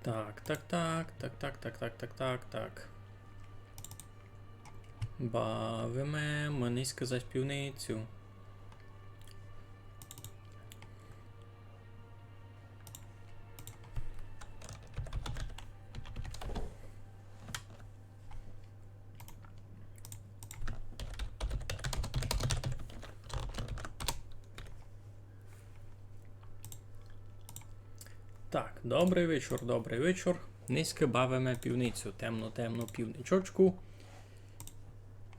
Так. Бавимо, мені сказати, півницю. Так, добрий вечір. Низько бавимо півницю. Темно півничочку.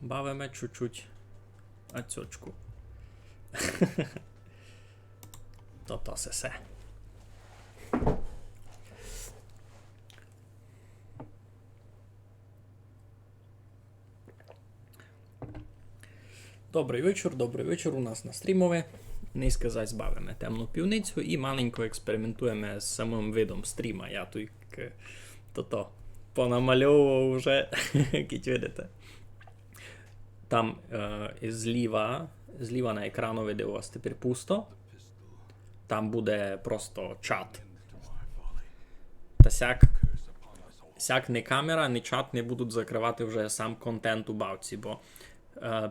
Бавимо чуть-чуть ацьочку. То все. Добрий вечір у нас на стрімове. Низько збавимо темну півницю і маленько експериментуємо з самим видом стріма. Я тут понамальовував вже, як видите. Там зліва на екрану, де у вас тепер пусто. Там буде просто чат. Та сяк не камера, не чат не будуть закривати вже сам контент у бавці, бо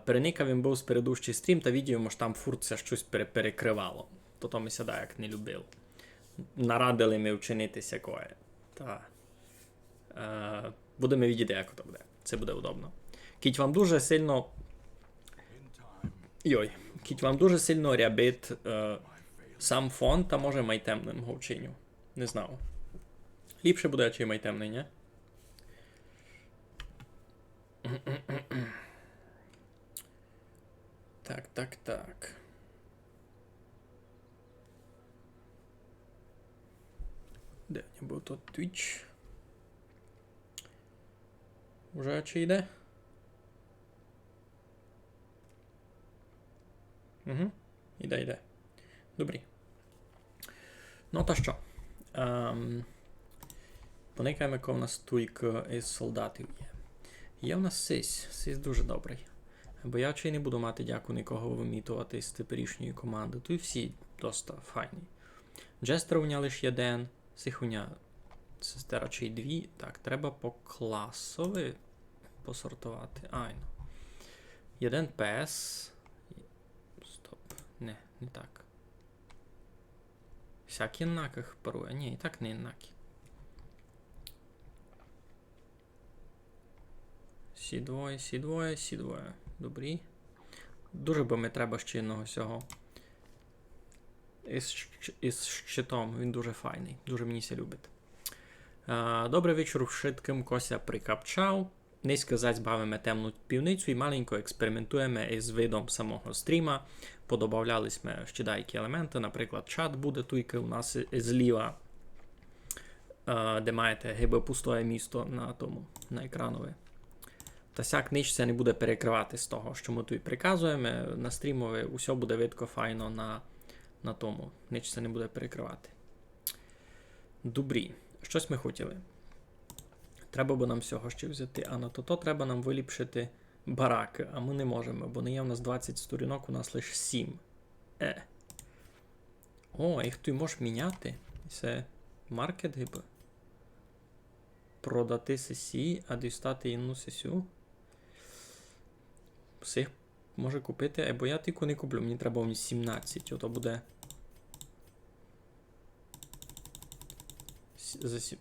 переникав він був з передущий стрім, та відео, може там фурця щось перекривало. То ми сюди як не любив. Нарадили ми вчинитися кое. Будемо видіти, як то буде. Це буде удобно. Кіть вам дуже сильно рябить сам фон, та може майтемним говчиню. Не знаю. Ліпше буде, чи майтемний, ні? Так. Де не був тут Twitch? Уже чи йде? Іде. Добрі. Ну то що? Поникаємо, яка у нас туйка із солдатів є. Є в нас сись. Сись дуже добрий. Бо я чи не буду мати дяку нікого вимітувати з теперішньої команди. Тут всі доста файні. Джестер у мене лише один. Сихуня сестера чи дві. Так, треба по класові посортувати. Айно. Один пес. Стоп. Не так. Всякі інаких парує. Ні, і так не інакі. Сі двоє. Добрі. Дуже би ми треба ще одного сього. Із щитом. Він дуже файний. Дуже мені ся любить. Добрий вечір. Вшитким Кося прикапчав. Низько бавимо темну півницю і маленько експериментуємо із видом самого стріма. Подобавлялись ми ще деякі елементи. Наприклад, чат буде туйки у нас зліва, де маєте гиби пустое місто на екранові. Та сяк ніч це не буде перекривати з того, що ми тут приказуємо. На стрімові усе буде видко файно на тому. Ніч це не буде перекривати. Добрі. Щось ми хотіли. Треба би нам всього ще взяти. А на то треба нам виліпшити бараки. А ми не можемо, бо не є в нас 20 сторінок, у нас лише 7. О, їх ти можеш міняти. Це маркет гиби. Продати сесії, а дістати інну сесію. Всіх може купити, або я тільки не куплю, мені треба мені 17, ото буде за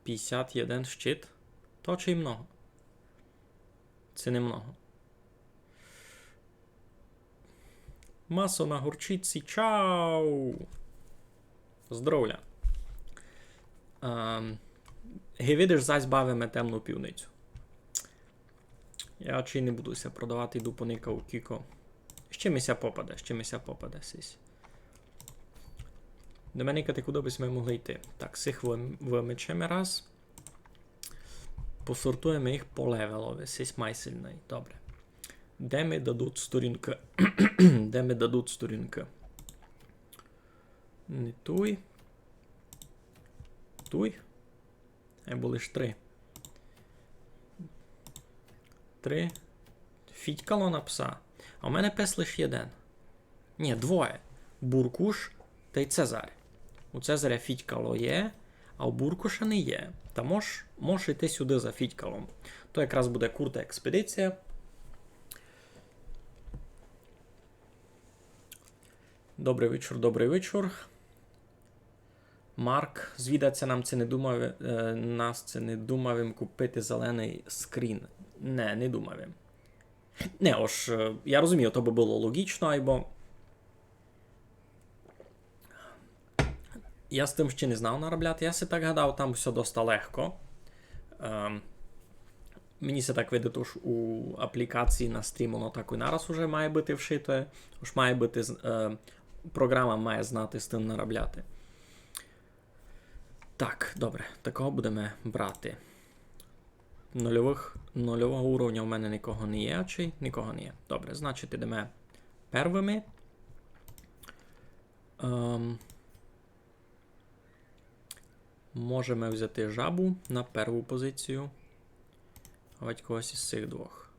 51 щит. То чи й много? Це не много. Масо на гурчиці, чау! Здоров'я! Гевідиш зась бавимо темну півницю. Я чи не будуся продавати, йду по ника у Кіко. Ще мися попаде, сись. До мене куди б ми могли йти. Так, сих вимечемо раз. Посортуємо їх по левелові. Сись майсильний. Добре. Де ми дадуть сторінки? Не туй. Або лише 3. 3. Фітькало на пса. А у мене пес лише один. Ні, двоє. Буркуш та й Цезарь. У Цезаря фітькало є, А у Буркуша не є. Та можеш йти сюди за Фідькалом. То якраз буде крута експедиція. Добрий вечір, добрий вечір. Марк, звідаться нас це не думав їм купити зелений скрін. Не думав їм. Не, ож, я розумію, то би було логічно, або... Я з тим ще не знав наробляти. Я си так гадав, там все доста легко. Мені се так видить, уж у аплікації на стрім, воно так і нараз уже має бути вшите. Уж має бути, програма має знати з тим наробляти. Так, добре, такого будемо брати. Нульового уровня в мене нікого не є, чи нікого не є. Добре, значить, ідемо первими. Можемо взяти жабу на перву позицію. А когось із цих двох.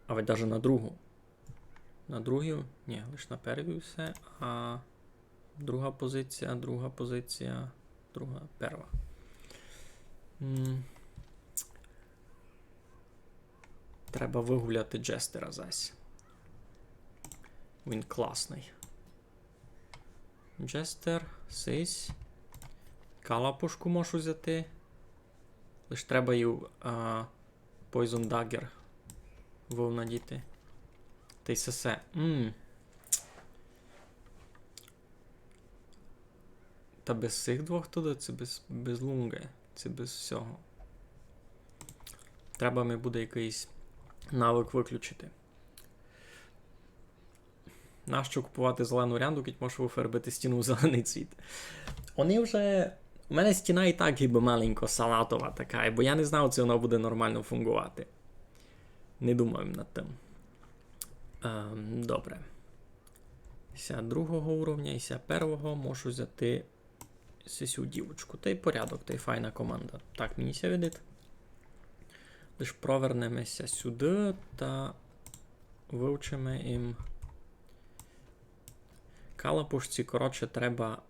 А навіть на другу. На другу? Ні, лише на первій все. А друга позиція, перша. Треба вигуляти Джестера зась. Він класний. Джестер, сись. Калапушку можу взяти. Лиш треба її Poison Dagger надіти. Та й сесе. Та без цих двох туди, це без лунги. Це без всього. Треба мені буде якийсь навик виключити. Нащо купувати зелену рянду, кіть можеш вифарбити стіну в зелений цвіт. Вони вже... У мене стіна і так гіби маленько салатова така, бо я не знав, чи вона буде нормально фунгувати. Не думав над тим. Добре. Ся другого уровня і ся первого можу взяти цю дівочку. Та й порядок, та й файна команда. Так, мені ся видить. Лиш провернемося сюди та вивчимо їм калапушці, коротше, треба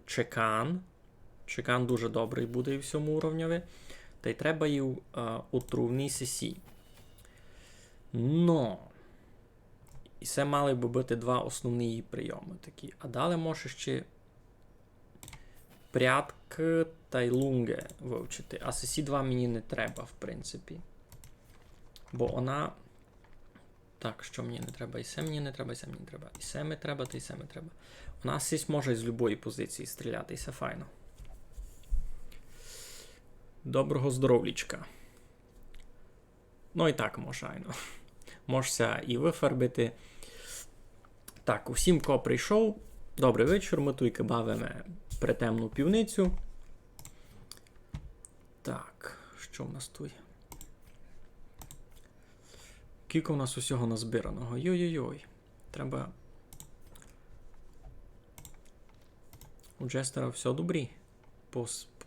чекан. Чекан дуже добрий буде і в цьому уровневі. Та й треба і у трувній сесі. Но. І це мали би бути два основні її прийоми такі. А далі може ще прятки та й лунги вивчити. А сесі 2 мені не треба, в принципі. Бо вона... Так, що мені не треба? І це мені не треба, і це мені не треба. І це мені треба, та і це мені треба. Вона сісь може з будь-якої позиції стріляти, і це файно. Доброго здоров'ячка. Ну і так можайно. Можеся і вифарбити. Так, усім, хто прийшов, добрий вечір, ми тут бавимо притемну півницю. Так, що в нас тут? Кілько у нас усього назбираного? Йой-йой-йой. Треба... У Джестера все добрі.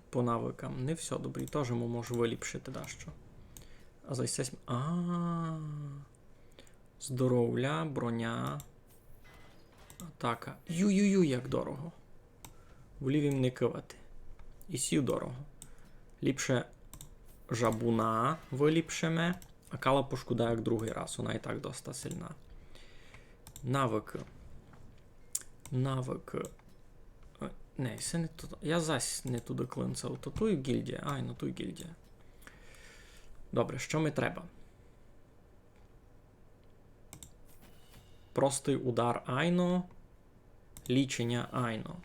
По навикам. Не все добрі. Теж ми можемо виліпшити дещо. А зайсесь... Здоров'я, броня. Атака. Ю-ю-ю, як дорого. Волів їм не кивати. І сів дорого. Ліпше жабуна виліпшеме. А калапушку дає як другий раз. Вона і так доста сильна. Навики. Не, це не тут. Я зась не туди клинцав. То ту гільдія. Ай, ну ту гільдія. Добре, що ми треба? Простий удар Айно. Лічення Айно.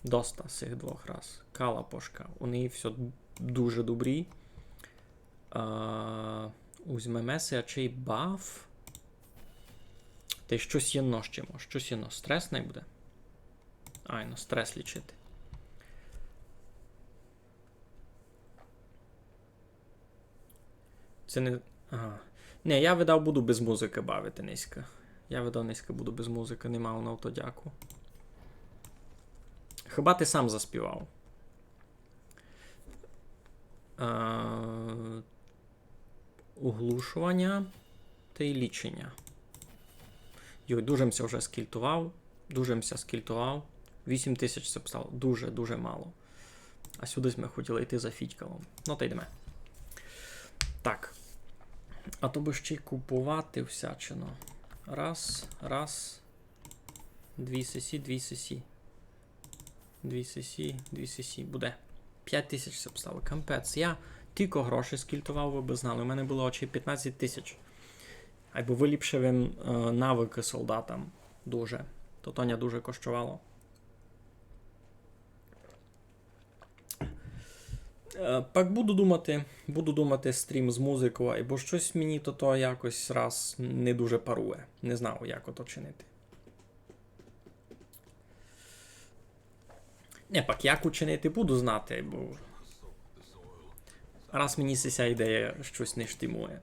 Доста з цих двох раз. Калапушка. У неї все дуже добрі. Узьмемеся, а чий баф. Та й щось єно ще може. Щось єно. Стрес не буде. Айно, стрес лічити. Це не... Ага. Не, я видав буду без музики бавити низько. Я видав низько буду без музики. Нема на автодяку. Хіба ти сам заспівав? Углушування та й лічення. Йой, дуже мся вже скільтував. 8 тисяч це стало дуже-дуже мало. А сюди ми хотіли йти за Фідькалом. Ну, та йдемо. Так. А то би ще й купувати всячину. Раз. 2 сесі. 2 сесі. Буде. 5 тисяч це стало. Кампець. Я тільки гроші скільтував, ви б знали. У мене було очі 15 тисяч. Або виліпшив навики солдатам. Дуже. То Тоня дуже коштувало. Пак буду думати стрім з музикою, бо щось мені то якось раз не дуже парує. Не знав, як ото чинити. Не, пак як учинити буду знати, бо раз мені ця ідея щось не штимує.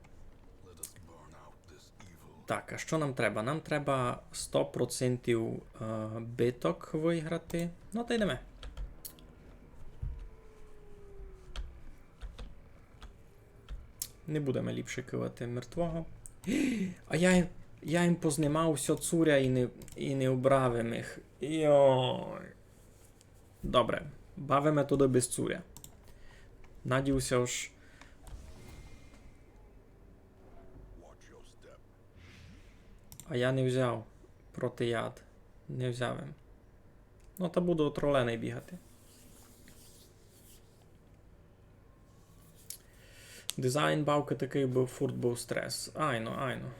Так, а що нам треба? Нам треба 100% биток виграти. Ну, та йдемо. Не будемо ліпше кивати мертвого. А я їм познімав все цуря і не убрав їх. Йой. Добре. Бавимо туди без цуря. Надіюся ж. А я не взяв протияд. Не взяв їм. Ну, та буду троллений бігати. Дизайн бавки такий був, фурт був стрес. Айно.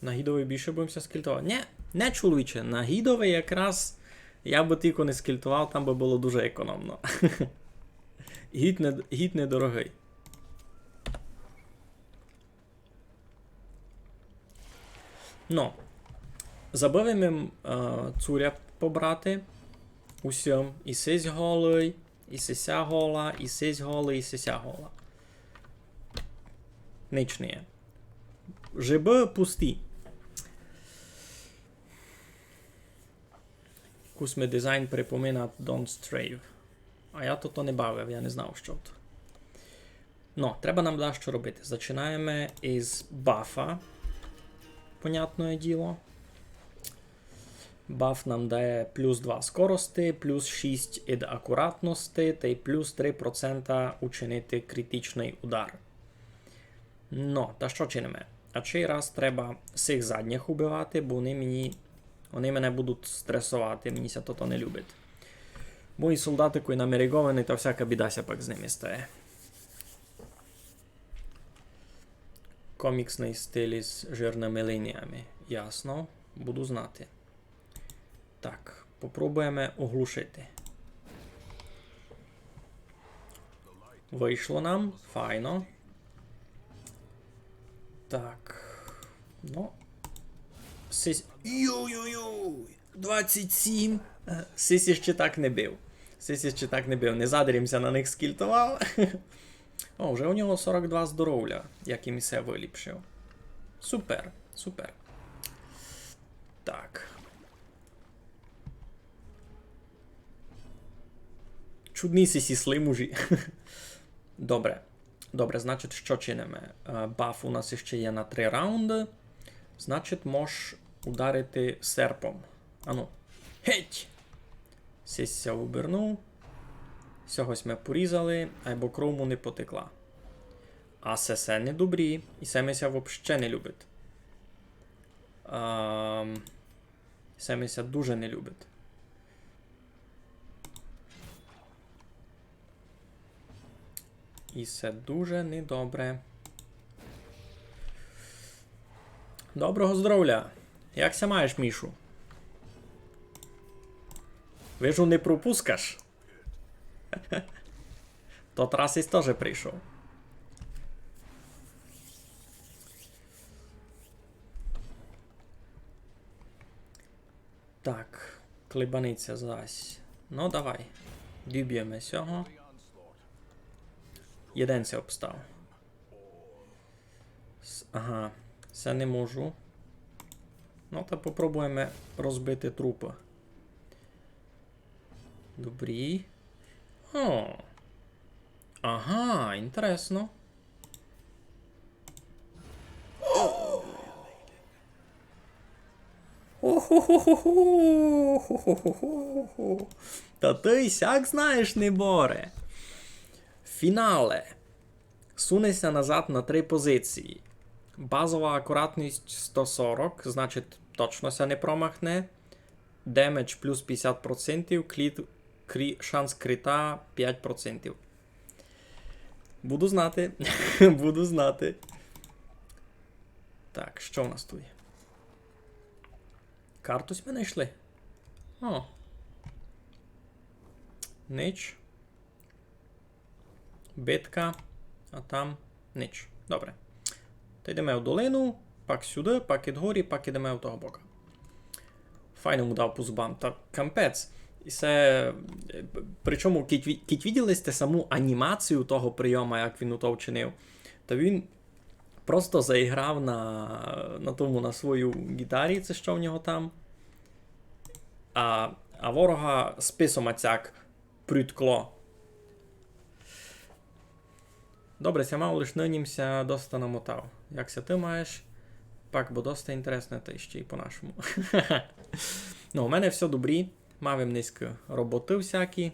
На гідовий більше будемося скільтувати. Не чоловіче, на гідовий якраз я би тільки не скільтував, там би було дуже економно. Гід недорогий. Ну, забавимо цуря побрати. Усім. І сись голий, і сися гола, і сись голий, і сися гола. Ніч не є. Жиби пусті. Якусь ми дизайн припомина Don't Strafe. А я то не бавив, я не знав, що то. Ну, треба нам да що робити. Зачинаємо із бафа. Понятне діло. Баф нам дає плюс 2 скорості, плюс 6 ід акуратності та й плюс 3% учинити критичний удар. Ну, та що чинимо? А цей раз треба всіх задніх убивати, бо вони мене будуть стресувати, мені ся то не любить. Мої солдатику намеріговані, та всяка бідася пак з ними стає. Коміксний стиль з жирними лініями. Ясно, буду знати. Так, попробуємо оглушити. Вийшло нам, файно. Так. Ну. Юй-юй-юй! 27! Сисі ще так не бив. Не задерімся на них скільтував. О, вже у нього 42 здоров'я, як і місе виліпшив. Супер. Так. Чудний сисі слимужі. Добре, значить, що чинимо? Баф у нас ще є на 3 раунди. Значить, можеш ударити серпом. Ану. Геть! Сися обернув. Сьогось ми порізали, або кров му не потекла. А сесе не добрі, і семися взагалі не любить. Семися дуже не любить. І це дуже недобре. Доброго здоров'я! Якся маєш, Мішу? Вижу, не пропускаш. Тот раз із теж прийшов. Так, клибаниця зась. Ну, давай. Діб'ємо сього. Єден се обстав. Ага, це не можу. Ну, та попробуємо розбити трупи. Добрі. О. Ага, інтересно. О-хо-хо-хо-хо-хо-хо-хо-хо. Та ти сяк знаєш, не боре. Фінале. Сунеся назад на 3 позиції. Базова акуратність 140, значить точно ся не промахне. Демедж плюс 50%, шанс крита 5%. Буду знати. Буду знати. Так, що в нас тут є? Картусь ми знайшли. О. Нич. Битка. А там нич. Добре. Та йдемо в долину, пак сюди, пак відгорі, пак йдемо в того бока. Файно му дав по зубам. Та кампець. І це... Причому, кіть виділи сте саму анімацію того прийома, як він у то вчинив, то він просто заіграв на свою гітарі, це що в нього там. А ворога списом ацяк прюткло. Добре, ся мав лиш нинімся доста намотав. Якся ти маєш? Пак, бо доста інтересне та ще й по-нашому. Ну, у мене все добрі. Мавим низько роботи всякі.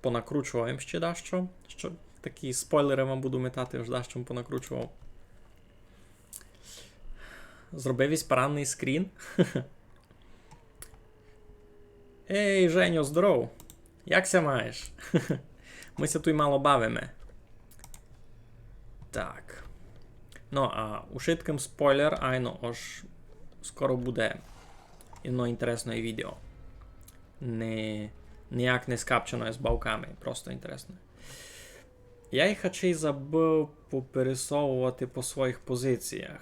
Понакручував ще дещо. Що такі спойлери вам буду метати, вже дещо понакручував. Зробив із паранний скрін. Ей, Женю, здоров! Якся маєш? Ми ся тут мало бавимо. Так. Ну, а у шитким спойлер, айно, ож скоро буде інно інтересне відео. Ніяк не скапчено з бавками, просто інтересно. Я їх ачей забув попересовувати по своїх позиціях.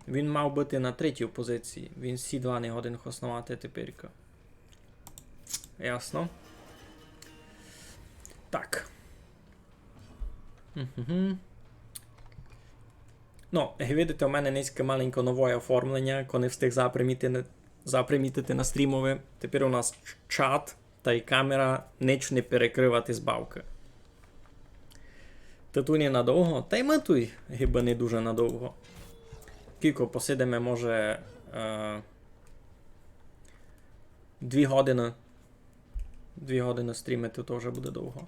Він мав бути на 3-й позиції. Він всі 2 не годин основати теперка. Ясно. Так. Ну, видите, у мене низьке маленько нове оформлення, коли встиг запримітити на стрімове. Тепер у нас чат та й камера ніч не перекривати збавки. Та тут не надовго, та й ми тут хіба не дуже надовго. Кілько посидимо, може, 2 години. 2 години стрімити, то вже буде довго.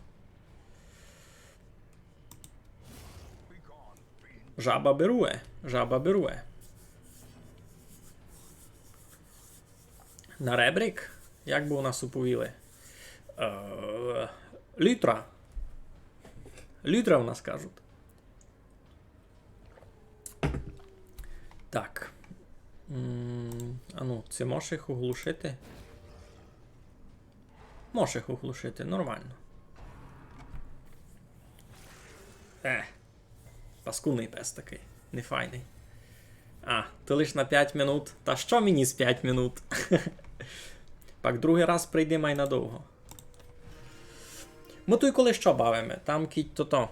Жаба берує, жаба берує. На ребрик? Як би у нас уповіли? Літра. Літра у нас кажуть. Так. А ну, це можеш їх оглушити? Можеш їх оглушити, нормально. Паскудний пес такий, нефайний. А, ти лиш на 5 минут. Та що мені з 5 минут? Пак другий раз прийди май надовго. Ми тут коли що бавимо? Там кіть то-то.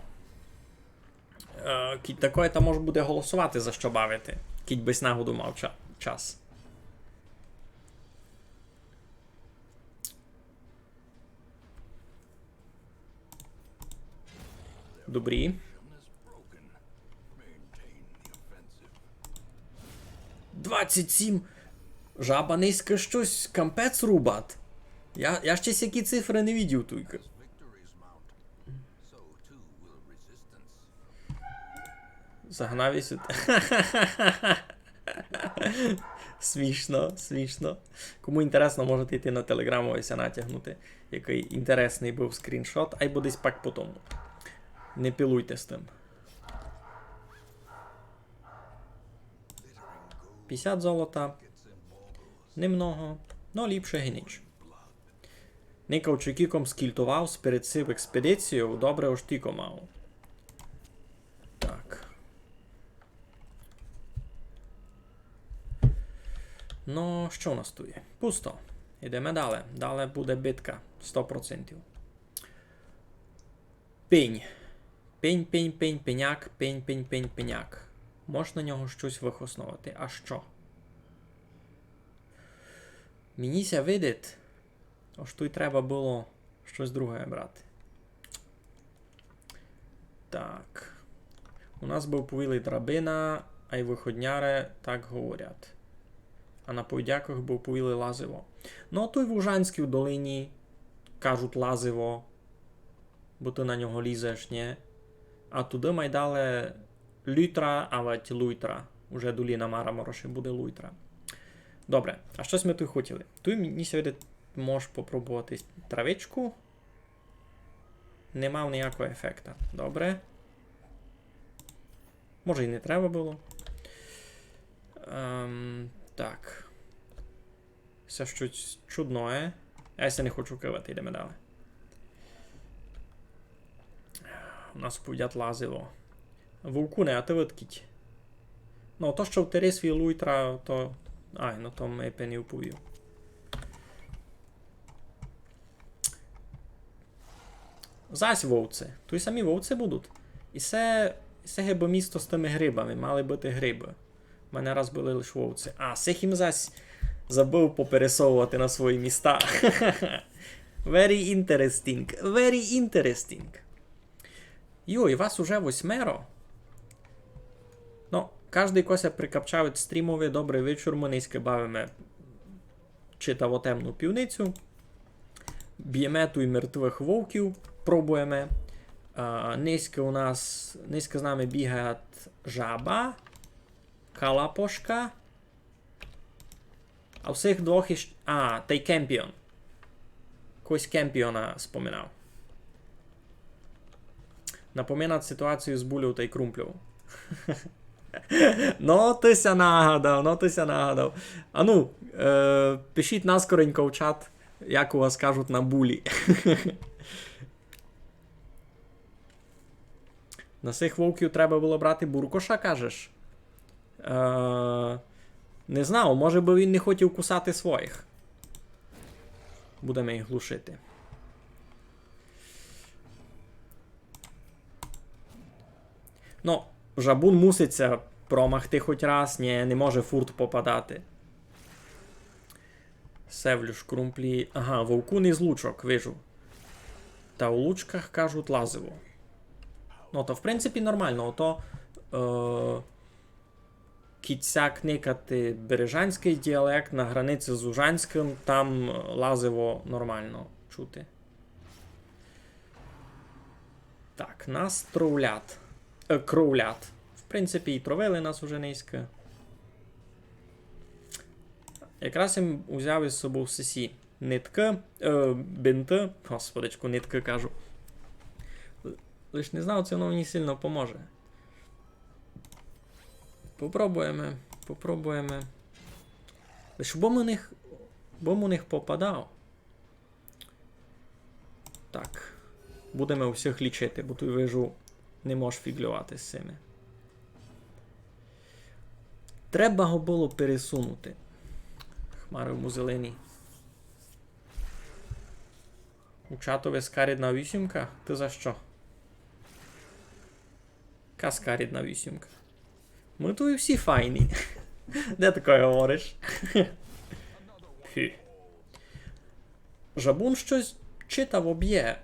Кіть такої там може буде голосувати за що бавити. Кіть без нагоду мав час. Добрі. 27. Жаба низько щось кампець рубат. Я ще сякі цифри не видів тільки. Загнав і сюди. Смішно, смішно. Кому інтересно, можете йти на телеграму ось натягнути. Який інтересний був скріншот, а й буде пак по тому. Не пілуйте з тим. 50 золота. Немного, но ліпше геніч. Никав чекіком скільтував перед цим експедицією, добре уж тіко мав. Так. Ну, що у нас тут є? Пусто. Ідемо далі. Далі буде битка. 100%. Пень. Пень, пень, пень, пеняк, пень, пень, пень, пеняк. Можна на нього щось вихоснувати. А що? Мініся видить. Ось тут треба було щось друге брати. Так. У нас був повілий драбина, а й виходняри так говорять. а на Пойдяках би оповіли Лазиво. Ну, а той в Ужанській в долині кажуть Лазиво, бо ти на нього лізеш, ні? А туди майдали Лютра, а вать Луйтра. Уже доліна Марамороше буде Луйтра. Добре, а щось ми тут хотіли? Тут мені сьогодні можеш попробувати травичку. Не мав ніякого ефекту. Добре. Може і не треба було. Так. Все щось чудное. Я ся не хочу кивати, йдемо далі. У нас повідять Лазиво. Вовкуне, а ти відкіть. Ну, то, що в тері свій Луйтра, то... Ай, ну то ми не вповів. Зась вовці. Тут самі вовці будуть. І це гибо місто з тими грибами. Мали бути гриби. У мене раз були лише вовці. А, сих їм зась забув попересовувати на свої міста. Very interesting. Very interesting. Йой, вас уже 8. Ну, кожний кося прикапчавить стрімові. Добрий вечір. Ми низько бавимо читаво темну півницю. Б'ємо тут мертвих вовків. Пробуємо. Низько з нами бігає жаба, калапошка. А всіх двох іще... А, та й Кемпіон. Когось Кемпіона споминав. Напоминать ситуацію з Булів та й Крумплів. Ну, ти ся нагадав. А ну, пишіть наскоренько в чат, як у вас кажуть на Булі. На цих вовків треба було брати Буркоша, кажеш? Не знав, може би він не хотів кусати своїх. Будемо їх глушити. Ну, жабун муситься промахти хоч раз, не може фурт попадати. Севлюш, крумплі... Ага, вовкун із лучок, вижу. Та у лучках кажуть Лазиво. Ну, то в принципі нормально. Ото кіця кникати бережанський діалект на границі з Ужанським, там Лазиво нормально чути. Так, нас тровлят. Кровлят. В принципі, і тровили нас уже низько. Якраз їм узяв із собою в сесі нитки, бинти, господичку, нитки кажу. Лиш не знав, це воно мені сильно поможе. Попробуємо. Лиш бом у них попадав. Так. Будемо усіх лічити, бо тут вижу, не можеш фіглювати з цими. Треба його було пересунути. Хмари в музелині. У чатові скарідна 8? Ти за що? Яка скарідна 8? Ми тут і всі файні. Де таке говориш? Жабун щось читав об'є.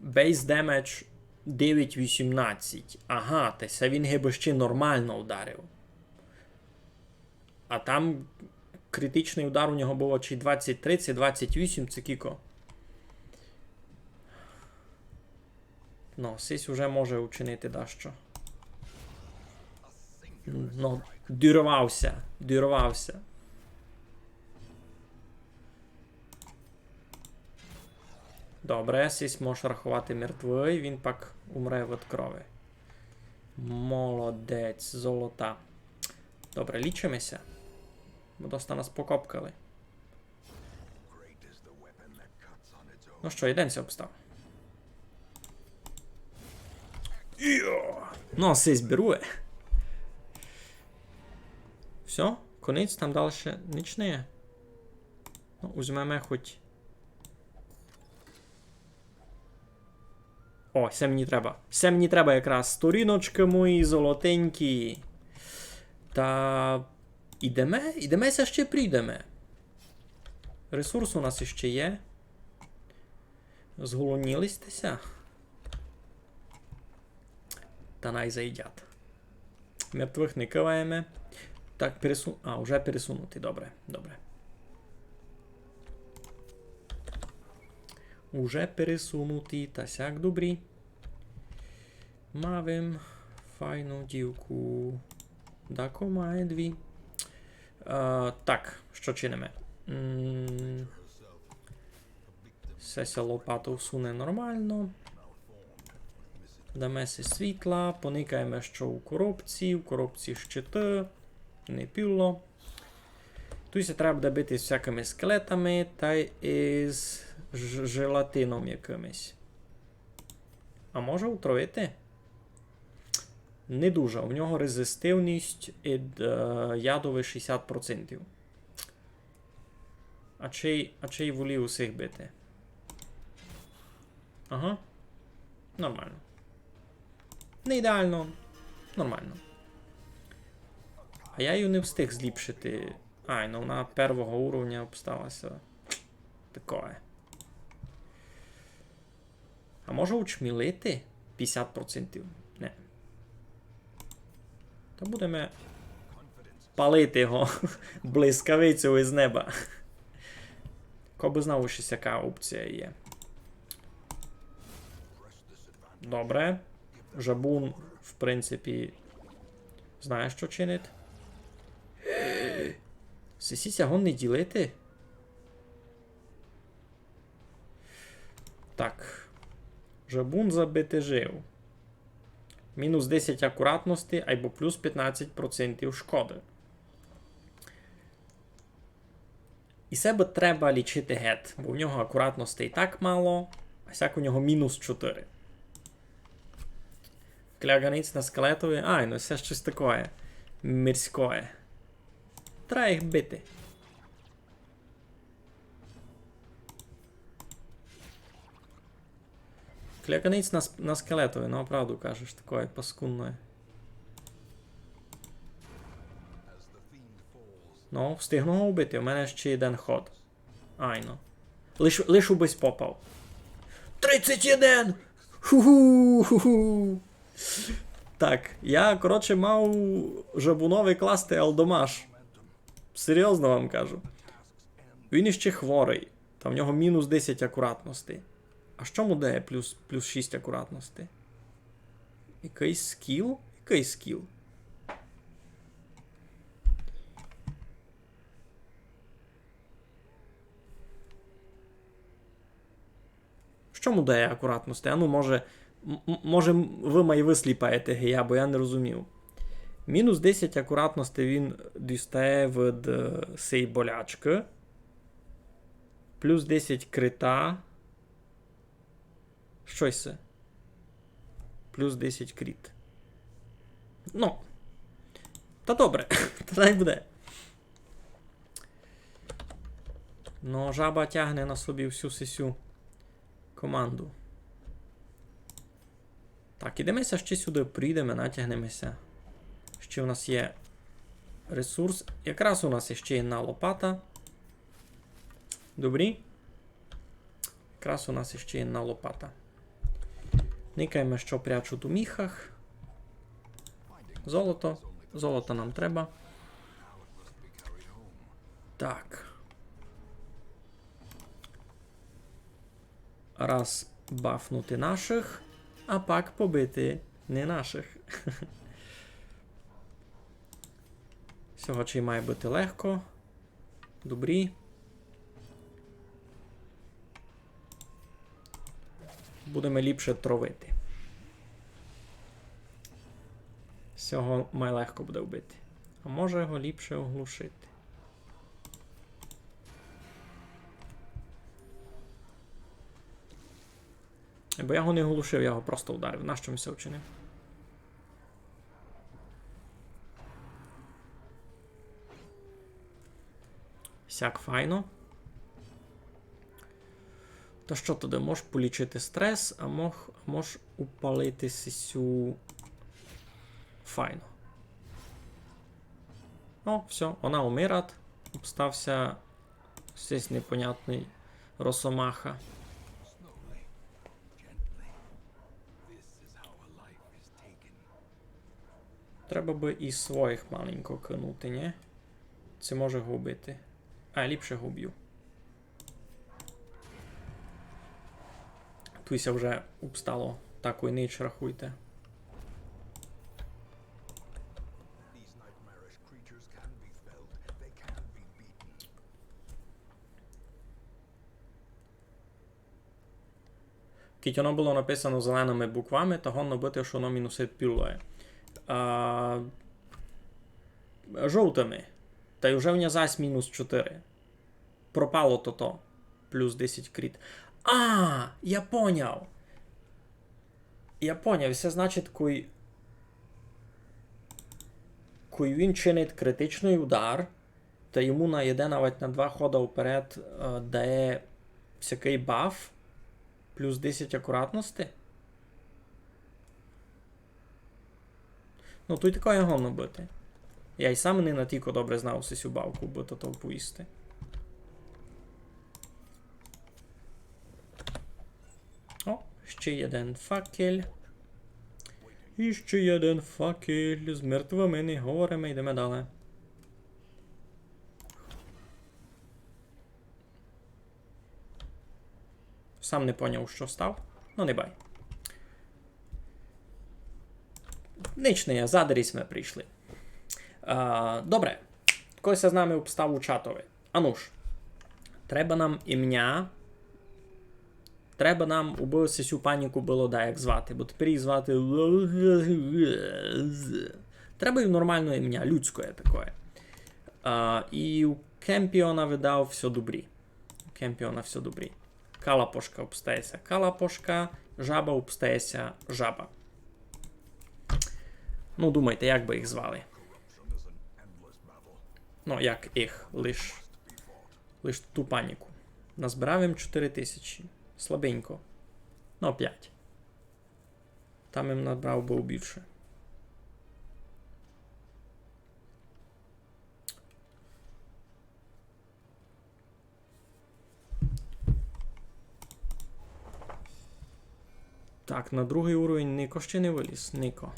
Base damage 9-18. Ага, це він гиби ще нормально ударив. А там критичний удар у нього було чи 23, це 28, це кіко. Ну, сись уже може учинити дещо. Ну, дюрвався. Добре, сись може рахувати мертвий, він пак умре від крови. Молодець, золота. Добре, лічимося. Бо доста нас покопкали. Ну що, йдемося обстав. Ну, сись берує. Все, конець, там далі ніч не є. Ну, візьмемо хоч... О, все мені треба. Все мені треба якраз. Сторіночки мої золотенькі. Та... Ідемеся ще прийдемо. Ресурс у нас ще є. Зголонілистеся. Та най заїдять. Мертвих не киваємо. Так, вже пересунути, добре, добре. Уже пересунути, та сяк добрі. Мавим файну дівку. Дако має дві. Так, що чинимо? Сеся лопату всуне нормально. Дамо си світла, поникаємо, що у коробці щити, не піло. Тут се треба буде бити з всякими скелетами та із желатином якимось. А може отруїти? Не дуже. У нього резистивність від ядових 60%. А чий волі усіх бити? Ага. Нормально. Не ідеально. Нормально. А я її не встиг зліпшити. Ну вона першого уровня обсталася. Такое. А може учмілити? 50%? Не. То будемо палити його блискавицю із неба. Коби знав, що яка опція є. Добре. Жабун, в принципі, знає, що чинить. Сисіся гон не ділити? Так. Жабун забити жив. Мінус 10 акуратності, або плюс 15% шкоди. І себе треба лічити гет, бо в нього акуратності і так мало, а сяк у нього мінус 4. Кляганиць на скелетові. Ну все щось таке. Мирське. Треба їх бити. Кляганиць на скелетові, ну правду кажеш, таке паскудне. Ну, встигну його вбити, у мене ще один ход. Ну. Лиш убись попав. 31! Ху-ху! Так, я, коротше, мав жабуновий класти Алдомаш. Серйозно вам кажу. Він іще хворий. Там в нього мінус 10 акуратності. А що му дає плюс 6 акуратності? Якийсь скіл? Який скіл? Що му дає акуратності? Ну, може ви мої висліпаєте гея, бо я не розумів. Мінус 10 акуратності він дістає від сей болячки. Плюс 10 крита. Щось це. Плюс 10 крит. Ну. Та добре. Та не буде. Ну, жаба тягне на собі всю сесю команду. Так, ідемося ще сюди, прийдемо, натягнемося. Ще у нас є ресурс. Якраз у нас ще є одна лопата. Добрі. Якраз у нас ще є одна лопата. Никаємо, що прячуть у міхах. Золото. Золото нам треба. Так. Раз бафнути наших, а пак побити не наших. Всього чи має бути легко. Добрі. Будемо ліпше тровити. Всього має легко буде вбити. А може його ліпше оглушити. Бо я його не оглушив, я його просто ударив. Нащо мені це вчинив? Сяк файно. То що туди? Можеш полічити стрес, а можеш упалити сисю. Файно. О, все, вона умирать. Обстався здесь непонятний росомаха. Треба би і своїх маленько кинути, ні? Це може губити. А, ліпше губ'ю. Туйся вже обстало. Так, ніч рахуйте. Кіть воно було написано зеленими буквами, та гонно бити, що воно мінусить пілою. Жовтими. Та й вже в нязась мінус 4. Пропало то-то. Плюс 10 кріт. А, я поняв. Я поняв. Це значить, кой він чинить критичний удар, та йому наїде навіть на 2 хода вперед дає всякий баф. Плюс 10 акуратності. Ну, тут такое гонно бити. Я й сам не натільки добре знав цю бавку, бо то поїсти. О, ще один факель. І ще один факель. З мертвими не говоримо, йдемо далі. Сам не поняв, що став. Ну, не бай. Ніч не я, задарісь ми прийшли. Добре. Когось з нами обстав у чатові. Ануш. Треба нам ім'я. Треба нам убився цю паніку було, да, як звати. Бо тепер її звати... Треба їм нормальне ім'я, людське таке. І у Кемпіона видав все добрі. У Кемпіона все добрі. Калапошка обстається калапошка, жаба обстається жаба. Ну, думайте, як би їх звали. Ну, як їх, лиш ту паніку. Назбирав їм 4000. Слабенько. Ну, 5. Там їм набрав би більше. Так, на другий уровень Нико ще не виліз. Нико.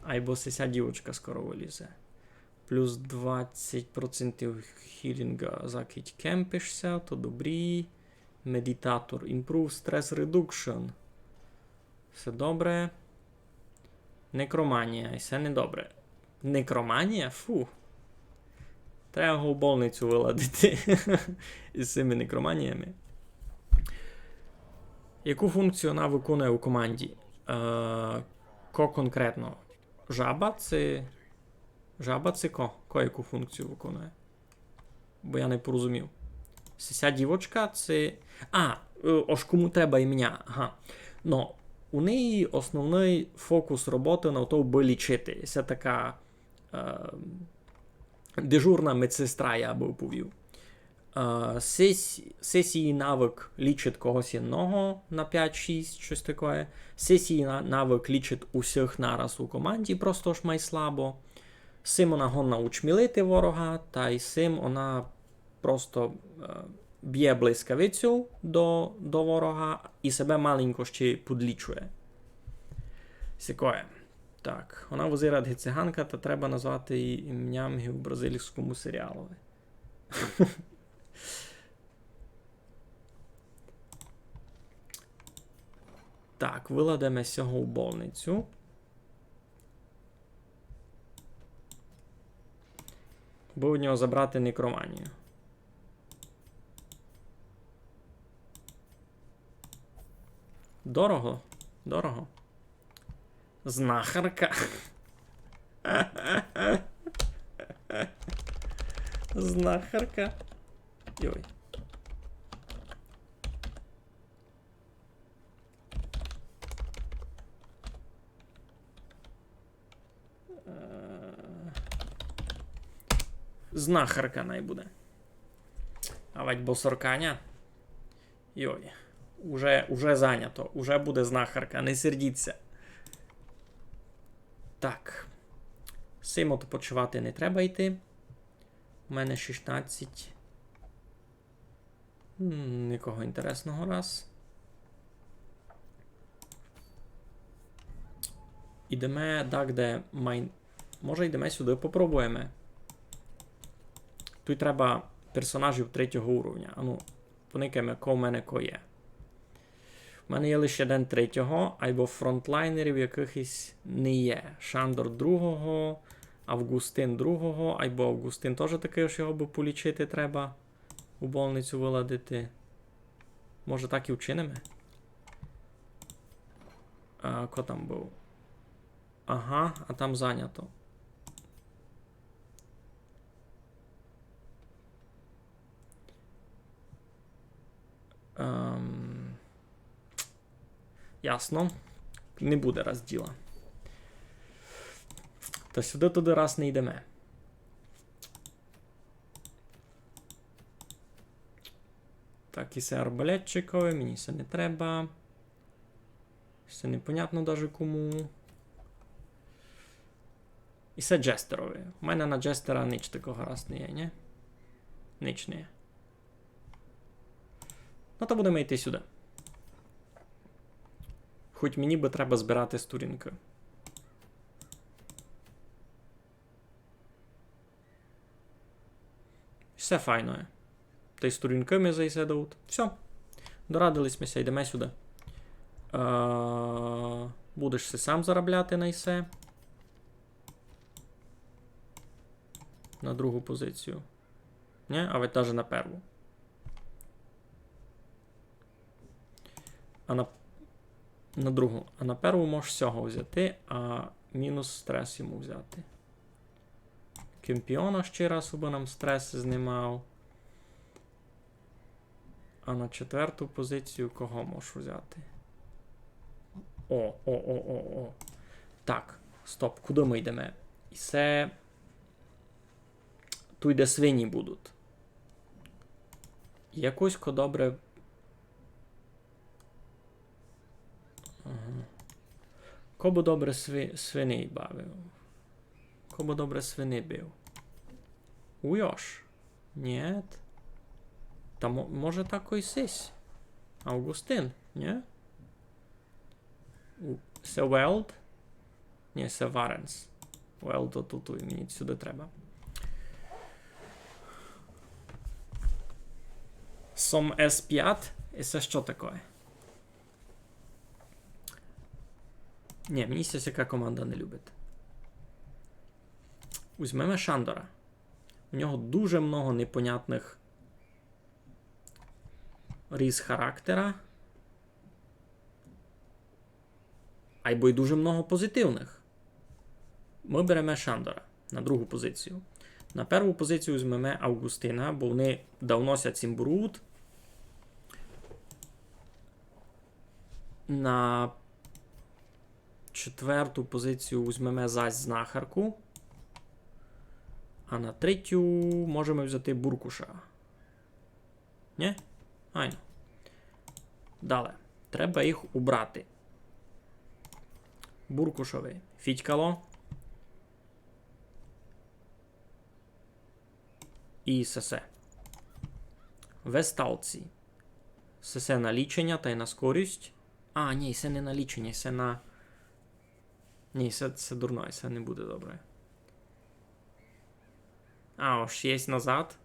Айбо ця дівочка скоро вилізе. Плюс 20% хілінга закить кемпишся, то добрі. Медитатор. Improve Stress Reduction. Все добре. Некроманія. І все недобре. Некроманія? Фу. Треба його в больницю виладити. Із цими некроманіями. Яку функцію вона виконує у команді? Ко конкретно? Жаба це... Жаба це ко? Ко яку функцію виконує? Бо я не порозумів. Ця дівочка це... ось кому треба ім'я. Ага. Ну, у неї основний фокус роботи на то би лічити. Це така дежурна медсестра, я би оповів. Сесії навик лічить когось інного на 5-6, щось таке. Сесії навик лічить усіх нараз у команді, просто ж май слабо. Сим вона гонна учмілити ворога, та й сим вона просто б'є блискавицю до ворога і себе маленько ще подлічує. Сікоє. Так, вона возира циганка, та треба назвати її ім'ям в бразильському серіалові. Так, виладемо сього в больницю. Бо в нього забрати некроманію. Дорого? Дорого. Знахарка. Знахарка. Йой. Знахарка найбуде. А вать босорканя. Йой. Уже зайнято. Уже буде знахарка. Не сердіться. Так. Симо то почувати не треба йти. У мене 16. Нікого інтересного раз. Ідемо так, де може йдемо сюди, попробуємо. Тут треба персонажів 3-го уровня. Ану, поникаємо, ко в мене ко є. У мене є лише один 3-го, або фронтлайнерів якихось не є. Шандор 2-го, Августин 2-го, або Августин теж такий, що його би полічити треба. У больницю виладити. Може так і вчинимо? Ко там був? Ага, а там зайнято. Ясно. Не буде розділа. То сюди туди раз не йдемо. Так, і це арбалетчикове, мені це не треба. Це непонятно даже кому. І це джестерове. У мене на джестера ніч такого раз не є, ні? Ніч не є. Ну, то будемо йти сюди. Хоч мені би треба збирати сторінки. Все файно. Та й сторінками зайседають. Все. Дорадились ми, йдемо сюди. Будеш си сам заробляти на ісе. На другу позицію. Ні? А ви теж на перву. А на другу. А на перву можеш всього взяти, а мінус стрес йому взяти. Кемпіона ще раз, аби нам стрес знімав. А на 4-ту позицію кого можеш взяти? О. Так, стоп, куди ми йдемо? І це... Тут де свині будуть. Якось добре... Ага. Кобо добре свиней бавив. Кобо добре свини бив. Уйош. Нет. Та може тако й сись. Августин, ні? Це Велд? Ні, це Варенс. Велд тут, мені сюди треба. Сом S5? І це що таке? Ні, мені ця яка команда не любить. Візьмемо Шандора. У нього дуже много непонятних рис характера. Або й дуже много позитивних. Ми беремо Шандора на другу позицію. На першу позицію візьмемо Августина, бо вони давно ся цим беруть. На 4-ту позицію візьмемо зась знахарку. А на 3-ю можемо взяти Буркуша. Ні? Айно. Далі. Треба їх убрати. Буркушовий. Фітькало. І сесе. Весталці. Сесе на лічення та й на скорість. А, ні, це не на лічення, це на... Ні, це дурно, це не буде добре. А, ось є назад.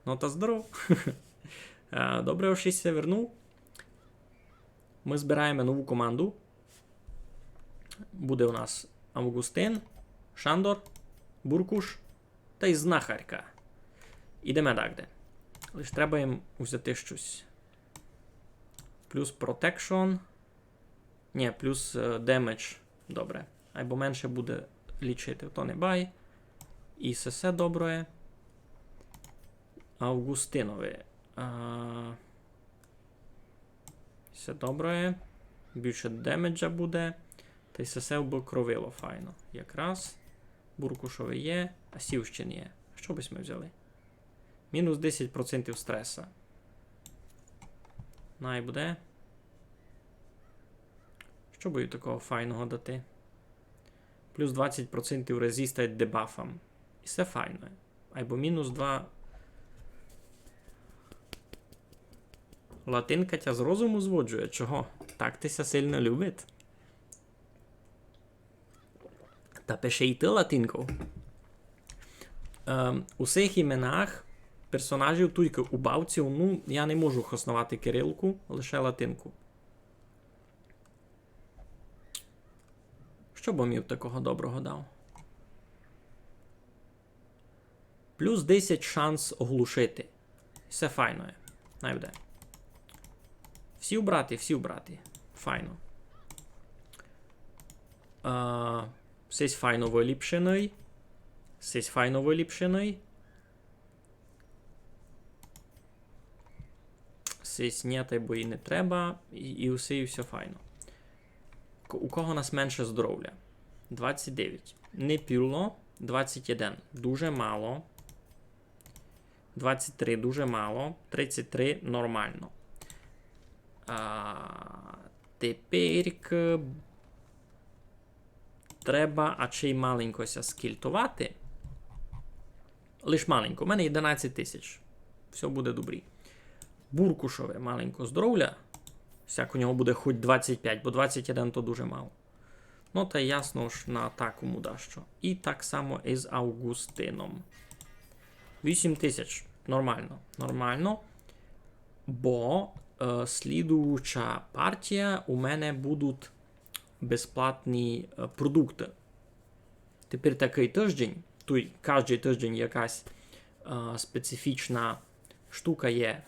Ну, та здоров. Добре, ось я вернув. Ми збираємо нову команду. Буде у нас Августин, Шандор, Буркуш та й знахарка. Ідемо далі. Лише треба їм взяти щось. Плюс Protection. Ні, плюс Damage. Добре. Або менше буде лічити. То не бай. І все добре. Августинове. Все добре. Більше демеджа буде. Та й все обокровило файно. Якраз. Буркушове є, а сів ще не є. Що б ми взяли? Мінус 10% стреса. Най буде. Що би такого файного дати? Плюс 20% резиста дебафам. І все файно. Або мінус 2. Латинка тя з розуму зводжує. Чого? Так тися сильно любить. Та пише і ти латинкою. У цих іменах персонажів тільки у бавців, ну, я не можу основати кирилку, лише латинку. Що б мів такого доброго дав? Плюс 10 шанс оглушити. Все файно є. Найде. Всі убрати, всі убрати. Файно. Сесь файно виліпшений. Сесь файно виліпшений. Сесь ні, бо і не треба. І все файно. У кого нас менше здоров'я? 29. Не піло. 21. Дуже мало. 23 дуже мало. 33 нормально. Тепер треба, а чи й маленькося скільтувати. Лиш маленько. У мене 11 тисяч. Все буде добрі. Буркушове маленько здоров'я. Всяк у нього буде хоч 25, бо 21 то дуже мало. Ну, та ясно ж на атаку му дащо. І так само із Августином. 8 тисяч. Нормально. Нормально. Бо слідуюча партія у мене будуть безплатні продукти. Тепер такий тиждень, тут кожен тиждень якась специфічна штука є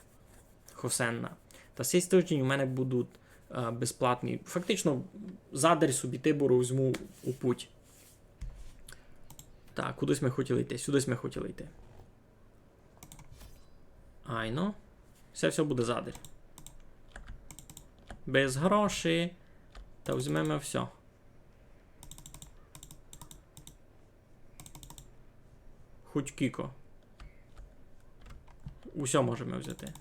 хосенна. Та цей тиждень у мене будуть безплатні. Фактично, задар собі тибору візьму у путь. Так, кудись ми хотіли йти? Сюди ми хотіли йти. Айно. Все буде задар. Без грошей. Та візьмемо все. Хоч кіко. Усе можемо взяти.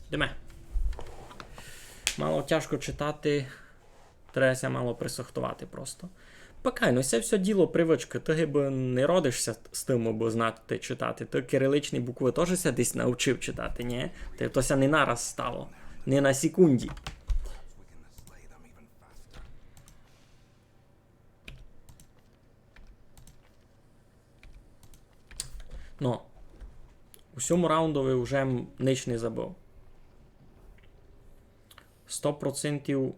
Йдеме. Мало тяжко читати. Треба мало присохтувати просто. Покай, ну це все діло привички. Ти гиби не родишся з тим, аби знати читати. Ти кириличні букви теж ся десь навчив читати, ні? Ти тося не нараз стало. Не на секунді. Ну, у цьому раундові вже ніч не забив. 100%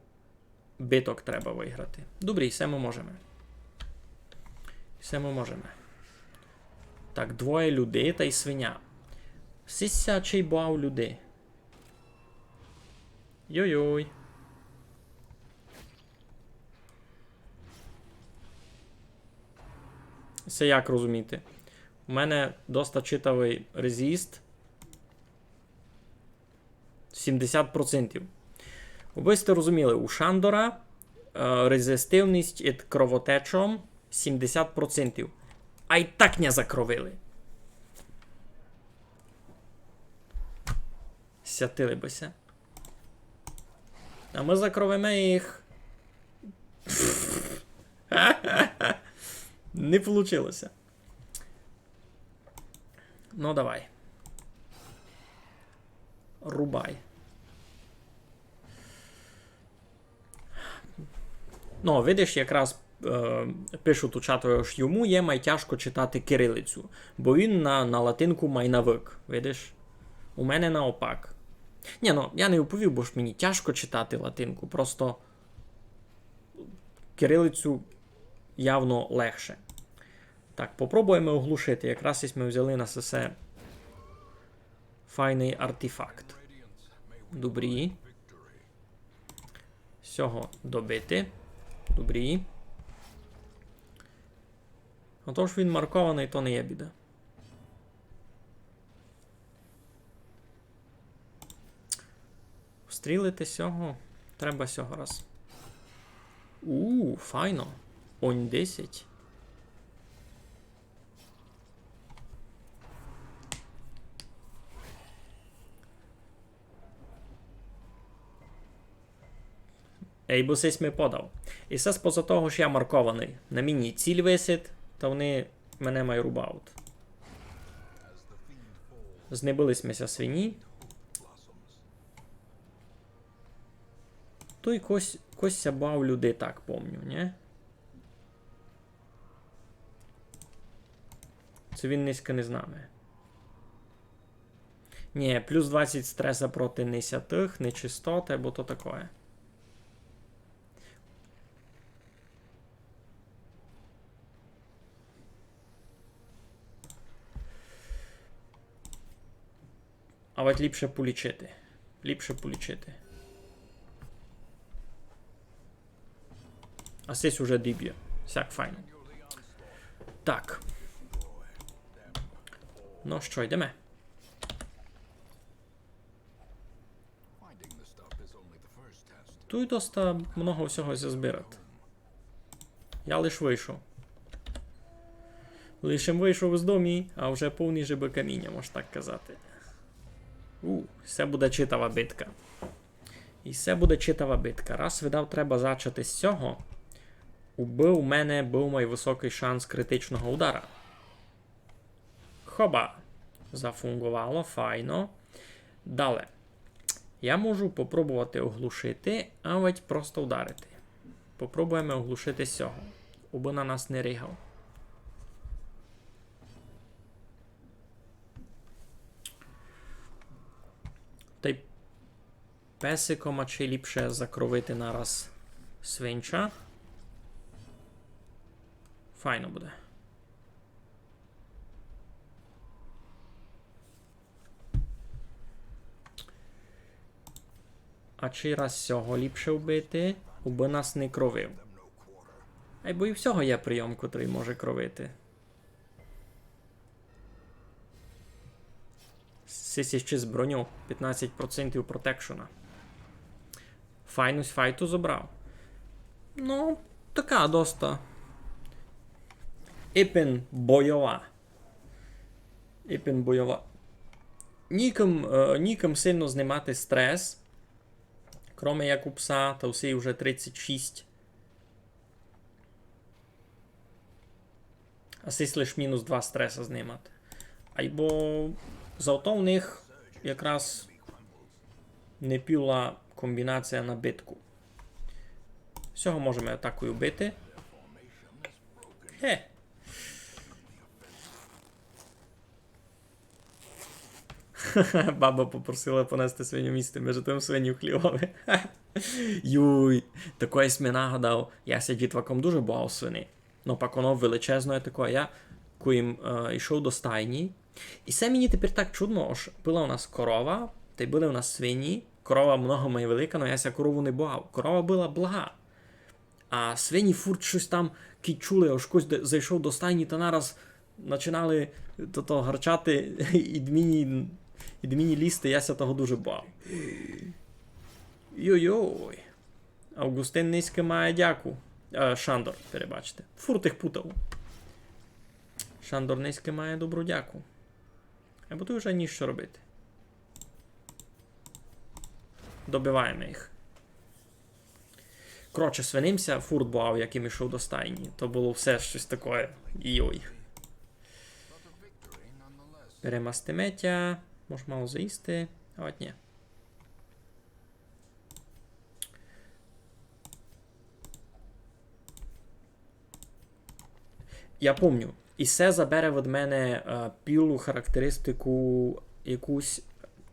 биток треба виграти. Добре, все ми можемо. Все ми можемо. Так, двоє людей та й свиня. Сисячий бав людей. Йой-йой. Це як розуміти? У мене доста читавий резист. 70%. Ви сте розуміли, у Шандора резистивність від кровотечом 70%. А й так не закровили. Сятили бися. А ми закровимо їх. Не получилося. Ну, давай. Рубай. Ну, видиш, якраз пишуть у чату, що йому є майтяжко читати кирилицю, бо він на латинку май навик. Видиш? У мене наопак. Ні, ну, я не оповів, бо ж мені тяжко читати латинку, просто кирилицю явно легше. Так, попробуємо оглушити. Якраз ось ми взяли на сесе файний артефакт. Добрі. Всього добити. Добрі. Отож він маркований, то не є біда. Встрілити сього. Треба сього раз. Файно. Онь 10. Ей, бо сись ми подав. І все споза того, що я маркований. На мені ціль висить, то вони мене мають рубаут. Знебилися свині. Той Кося бав людей, так помню, не? Це він низько не з нами. Ні, плюс 20 стреса проти несятих, нечистоти, або то таке. А от ліпше полічити. Ліпше полічити. А сись уже діб'є. Всяк файно. Так. Ну що, йдемо. Тут доста много всього зазбирати. Я лиш вийшов. Лишим вийшов з домі, а вже повний жиби каміння, можна так казати. Все буде читава битка. І все буде читава битка. Раз видав, треба зачати з цього. У мене був мій високий шанс критичного удара. Хоба. Зафунгувало, файно. Далі. Я можу попробувати оглушити, а ведь просто ударити. Попробуємо оглушити з цього. Уби на нас не ригав. Та й песиком, а чи ліпше закровити нараз свинча. Файно буде. А чи раз цього ліпше вбити, уби нас не кровив. А й бо і всього є прийом, котрий може кровити. Сисі ще з броню. 15% протекшена. Файнусь файту забрав. Ну, така доста. Іпен бойова. Іпен бойова. Ніким сильно знімати стрес. Кроме як у пса, та всі вже 36. А сись лиш мінус 2 стреса знімати. Айбо зато в них якраз не піла комбінація на битку. Всього можемо атакою бити. Хе. Баба попросила понести свиню місце, ми житим свиню хлівали. Юй, такої сме нагадав, я ся дітваком дуже бояв свини. Ну, пак воно величезне таке. Я коїм йшов до стайні. І все мені тепер так чудно, аж була у нас корова, та й були у нас свині. Корова много має велика, але я ся корову не бояв. Корова була блага. А свині фурт щось там кичули, аж когось зайшов до стайні, та нараз починали гарчати і дміні лізти, я ся того дуже бав. Йой-йой. Августин низьке має дяку. Шандор, перебачте. Фурт їх путав. Шандор низьке має добру дяку. Або тут вже ні що робити. Добиваємо їх. Коротше, свинимся, фурт бав, яким ішов до стайні. То було все щось таке. Йой. Беремо астеметя. Може мало заїсти. А от ні. Я помню. І це забере від мене пілу характеристику якусь.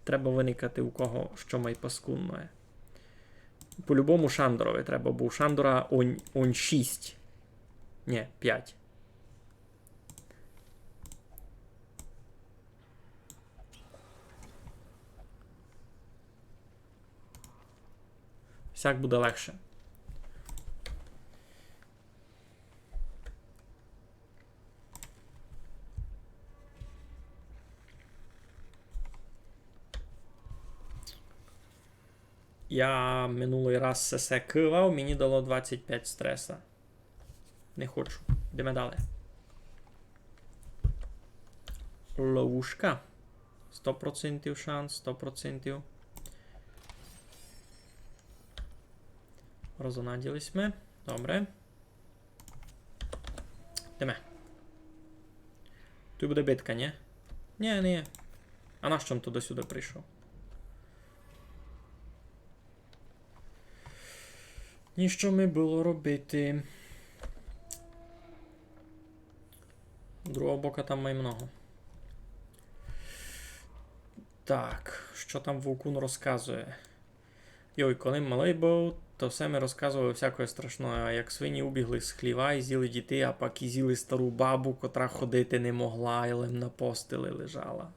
Треба виникати у кого, що має паскудне. По-любому Шандорові треба, бо у Шандора он 6. Ні, 5. Всяк буде легше. Я минулий раз все кивав, мені дало 25 стреса. Не хочу. Йдемо далі. Ловушка. 100% шанс, 100%. Розонаділись ми. Добре. Йдемо. Тут буде битка, ні? Ні, ні. А на що він туди-сюди прийшов? Ніщо ми було робити. Другого бока там має много. Так, що там Вовкун розказує? Йой, коли малий був, то все ми розказували всякої страшної, а як свині убігли з хліва і з'їли дітей, а пак і з'їли стару бабу, котра ходити не могла, і лим на постелі лежала.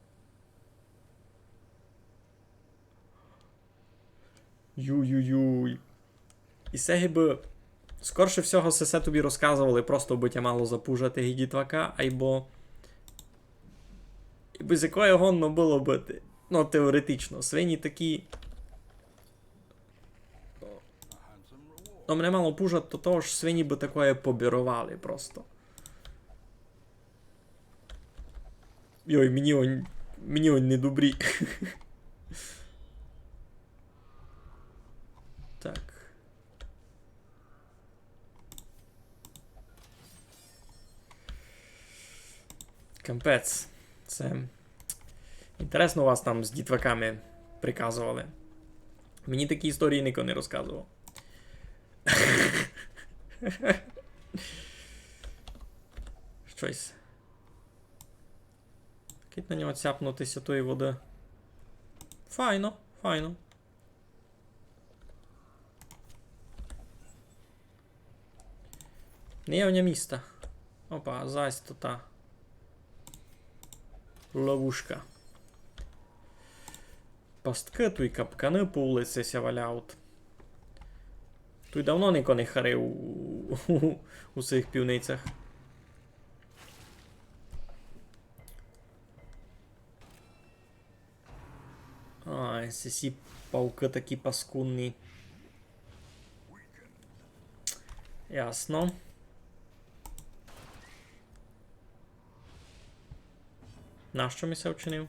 Юй-юй-юй. І сеги би, скорше всього, все тобі розказували, просто бо тя мало запужати гі дітвака, айбо... І без якої гонно було бити. Ну, теоретично. Свині такі... Ну, мене мало пужать, то того ж свині би такое побірували просто. Йой, мені он не добрі. Так. Кампець. Це... Інтересно, вас там з дітваками приказували. Мені такі історії ніхто не розказував. Щось. Кить на нього цяпнутися тої води. Файно, файно. Неявня міста. Опа, зась то та. Ловушка. Пастки, туй капкани по вулиці ся валяють. Туй давно ніко не харив у цих півницях. Ай, сі пауки такі паскудні. Ясно. Нащо ми се вчинив?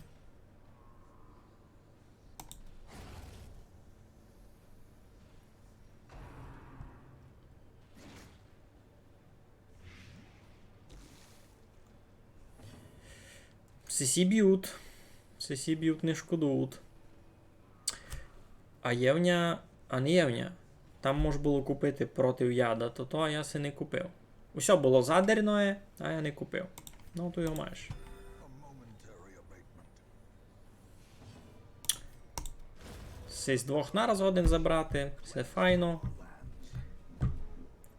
Сісі б'ють. Сісі б'ють, не шкодують. А євня... А не євня. Там можна було купити проти яда, то я се не купив. Усе було задерное, а я не купив. Ну, то його маєш. Це з двох нараз один забрати, все файно.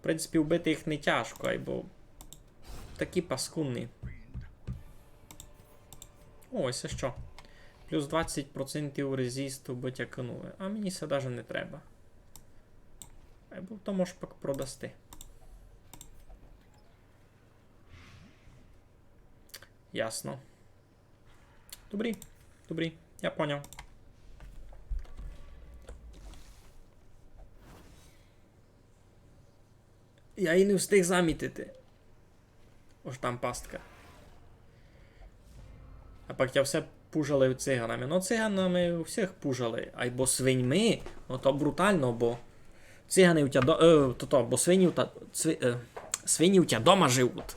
В принципі, вбити їх не тяжко, айбо такі паскудні. О, ось що. Плюс 20% резисту ботякнули. А мені це навіть не треба. Айбо то можеш пак продасти. Ясно. Добрі, добрі, я поняв. Я і не встиг замітити. Ось там пастка. А пак я все пужали циганами. Ну, циганами у всіх пужали. Айбо свиньми, ну то брутально, бо цигани у тя бо свині у тя дома живуть.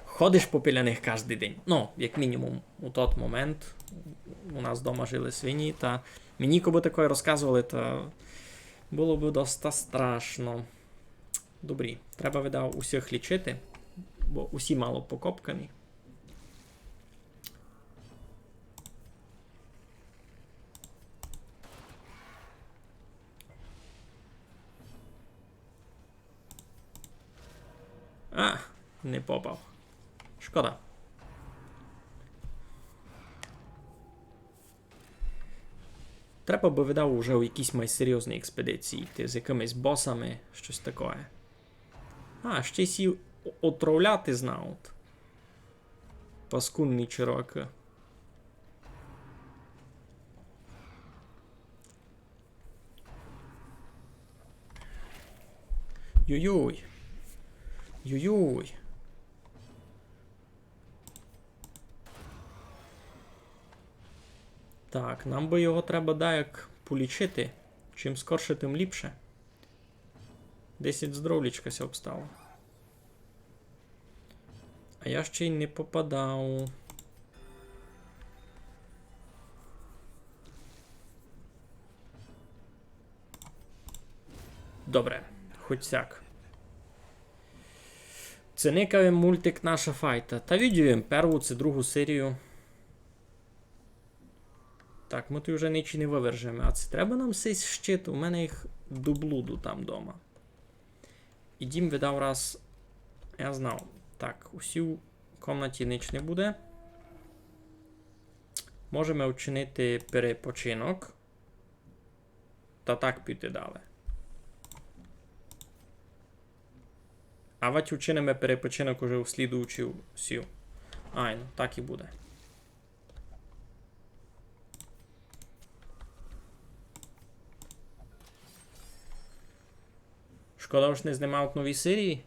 Ходиш попіля них кожен день. Ну, як мінімум, у той момент у нас вдома жили свині, та мені коби таке розказували, то було б доста страшно. Добрі, треба, видав, усіх лічити, бо усі мало покопкані. А, не попав. Шкода. Треба би, видав, уже у якійсь майсерйозній експедиції йти з якимись босами, щось таке. А, ще й сів отравляти знають. Паскудні чуваки. Юй-юй. Юй-юй. Так, нам би його треба як полічити. Чим скорше, тим ліпше. 10 здоровлічка ся обстало. А я ще й не попадав. Добре, хоч сяк. Це никавий мультик наша файта. Та відео першу, це другу серію. Так, ми тут вже нічі не вивержемо. А це треба нам цей щит? У мене їх дублуду там вдома. І Дім видав раз. Я знав. Так, усі в комнаті ніч не буде. Можемо вчинити перепочинок. Та так піти далі. А вать вчинимо перепочинок уже у слідуючу сів. Ай, ну так і буде. Шкода, що не знімав нові серії.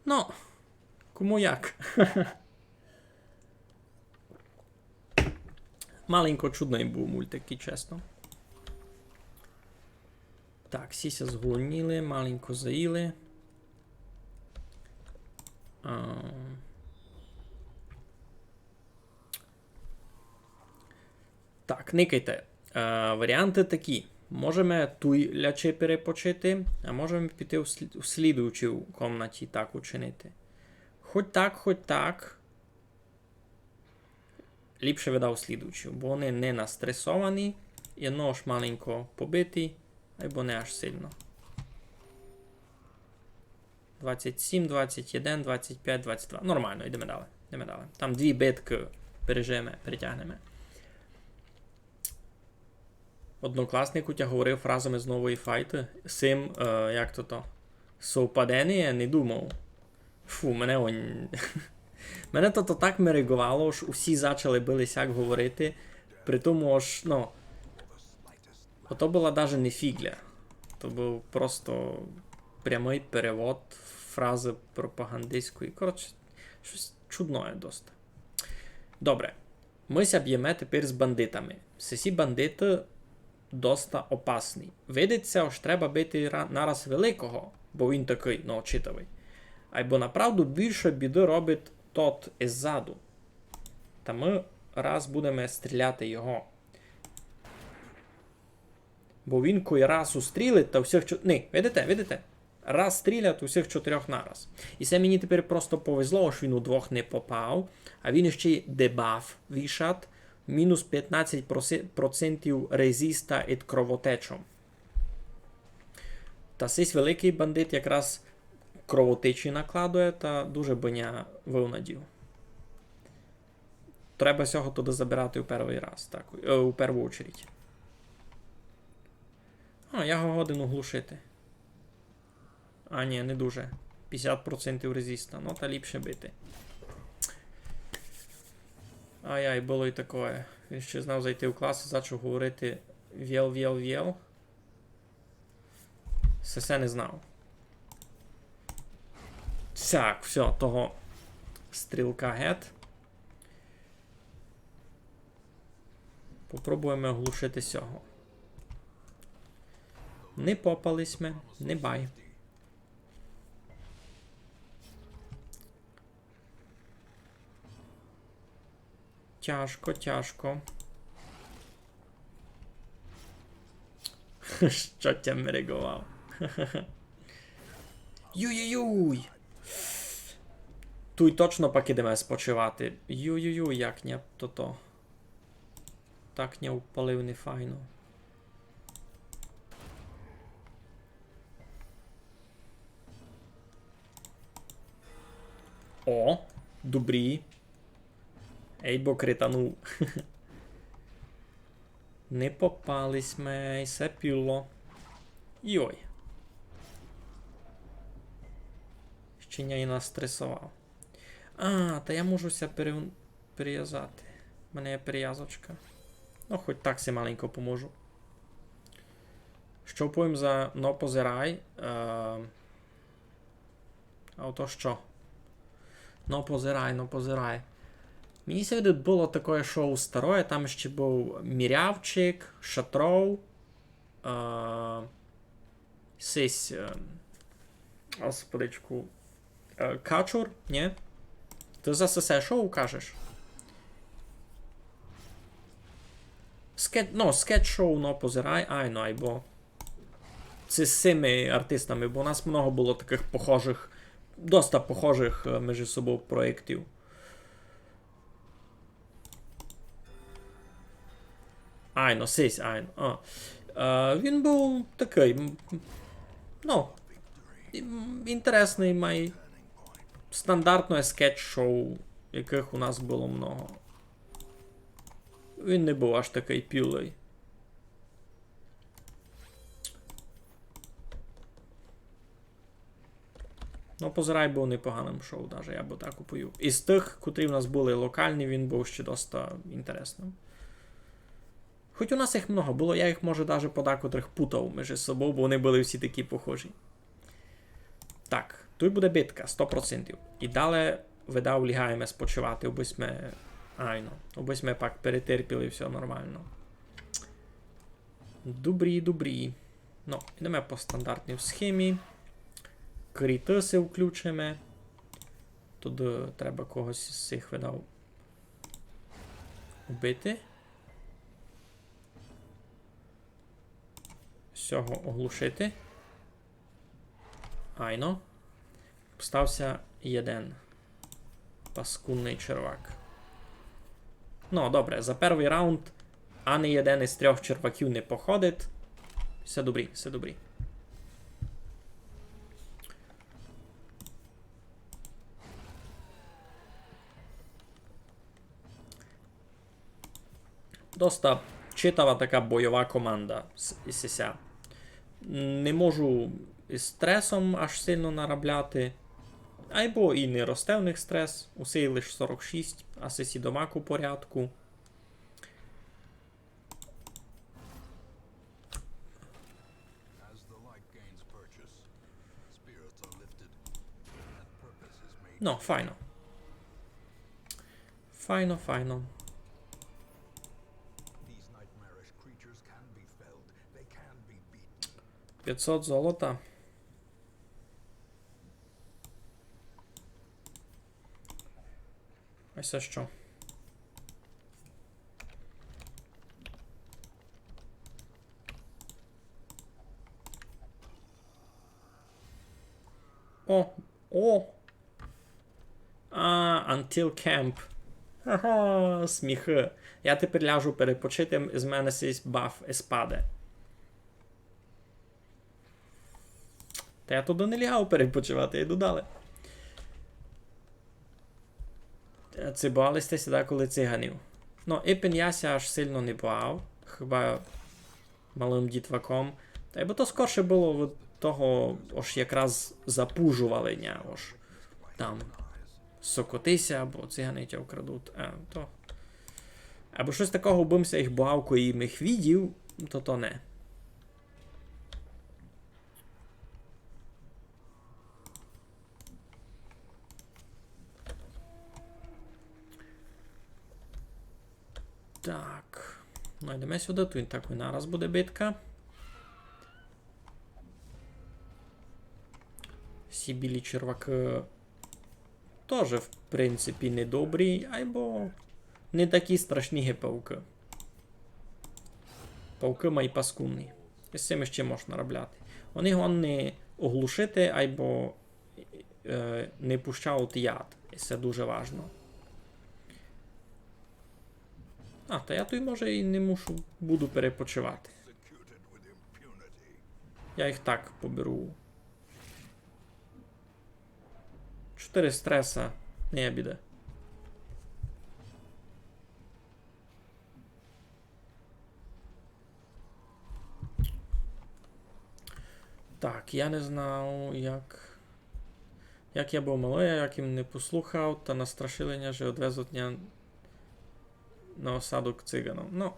Ну, кому як. Маленько чудний був мультик, і чесно. Так, сіся зголоніли, маленько заїли. Так, никайте. Варіанти такі. Можемо туй ляче перепочити, а можемо піти у слідуючу комнаті так учинити. Хоч так. Ліпше видав слідуючу, бо вони не настресовані, і нож маленько побитий, або не аж сильно. 27, 21, 25, 22. Нормально, йдемо далі. Там дві битки перетягнемо. Однокласник у тя говорив фразами з нової файти. Сим, як то? Совпадення не думав. Фу, мене то так мерегувало, що усі почали билися говорити. При тому аж, ото була навіть не фігля. То був просто прямий перевод фрази пропагандистської. Коротше, щось чудное доста. Добре. Ми ся б'ємо тепер з бандитами. Всі бандити доста опасні. Видиться, що треба бити нараз великого, бо він такий, читавий. Або направду більше біди робить тот іззаду. Та ми раз будемо стріляти його. Бо він кой раз устрілить, та всіх... видите? Раз стрілять усіх 4 нараз. І це мені тепер просто повезло, що він у 2 не попав, а він ще й дебаф вішат, мінус 15% резиста від кровотечом. Та цей великий бандит якраз кровотечі накладує та дуже баня вивнадів. Треба цього туди забирати у перший раз, так, у першу очередь. Я його годину глушити. А, ні, не дуже. 50% резиста, та ліпше бити. Ай-яй, було і таке. Він ще знав зайти в клас і почав говорити вєл. Все не знав. Так, все, того стрілка гет. Попробуємо оглушити цього. Не попались ми, не бай. Тяжко. Що тя мерегував? Юй-юй-юй! Туй точно покидемо спочивати. Юй-юй-юй, як не то. Так не впалив не файно. О, добрі. Ейбо кританув. Не попались ми, все піло. Йой. Ще не нас стресував. Та я можу ся перев'язати. У мене є перев'язочка. Хоч так си маленько поможу. Що повім за «но позирай». А ото що? «Но позирай». Мені сьогодні було таке шоу старое, там ще був Мірявчик, Шатров, господичку, Качур, ні? Ти за все шоу кажеш? Скетч-шоу, «но позирай», айбо. Це з цими артистами, бо у нас много було таких похожих, доста похожих між собою проєктів. Айно, сись, Айно. Він був такий, ну, інтересний, має стандартне скетч-шоу, яких у нас було много. Він не був аж такий пілий. Ну, Позирай був непоганим шоу, навіть, я би так купую. Із тих, котрі в нас були локальні, він був ще доста інтересним. Хоч у нас їх много було, я їх, може, навіть по декотрих путав між собою, бо вони були всі такі похожі. Так, тут буде битка, 100%. І далі видав лягаємо спочивати, обись ми... Айно, обись ми пак перетерпіли, все нормально. Добрі. Ну, йдемо по стандартній схемі. Крітиси включимо. Тут треба когось з цих видав убити. Всього оглушити. Айно. Стався один. Паскудний червак. Ну, добре, за перший раунд ані один із трьох черваків не походить. Все добрі, все добрі. Доста читава така бойова команда з ССЯ. Не можу із стресом аж сильно наробляти. Або і не росте в них стрес. Усей лише 46, а сесі домак у порядку. Ну, файно. Файно. 500 золота. Ось це що. О! Until Camp. Ага, сміхи. Я тепер ляжу перепочити, з мене сись баф еспаде. Та я туди не лягав перепочивати, я йду далі. Цибалися сюди, коли циганів. Ну, Іпен яся аж сильно не бав. Хіба малим дітваком. Та й бо то скорше було від того, ось якраз запужувалення, ось там сокотися, або цигани тя вкрадуть. То. Або щось такого бимся їх багавко і їх відів, то не. Так. Ну, йдемо сюди, тут так і нараз буде битка. Всі білі черваки теж, в принципі, не добрі, або не такі страшні пауки. Пауки мають паскудні. І з цим ще можна робляти. Вони його не оглушити, або не пущають яд. І це дуже важливо. Та я тут, може, і не мушу, буду перепочивати. Я їх так поберу. 4 стреса, не біда. Так, я не знав, як я був малий, як їм не послухав, та настрашилення, що одвезуть мене на осаду к цигану. Ну,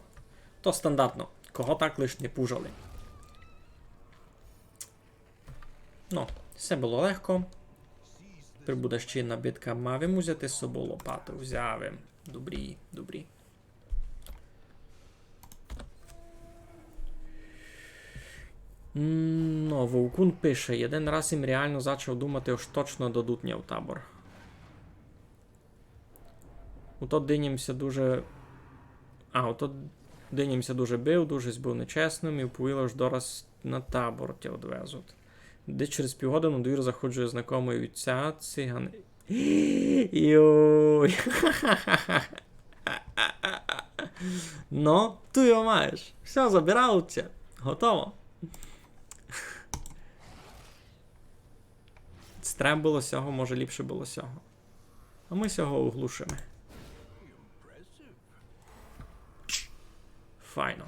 то стандартно. Кого так лиш не пужали. Ну, все було легко. Тепер буде ще одна битка. Мавим взяти з собою лопату. Взявим. Добрі. Ну, Вовкун пише. Один раз їм реально почав думати, що точно дадуть мене в табор. Ото динімся дуже... ото динімся дуже бив, дуже був нечесним і вповіло, що дораз на табор тя одвезуть. Де через півгодини на двір заходжує знайомий ця циган. Йой. Ну, ти його маєш. Все, забираються. Готово. Це треба було сього, може ліпше було сього. А ми сього оглушимо. Файно.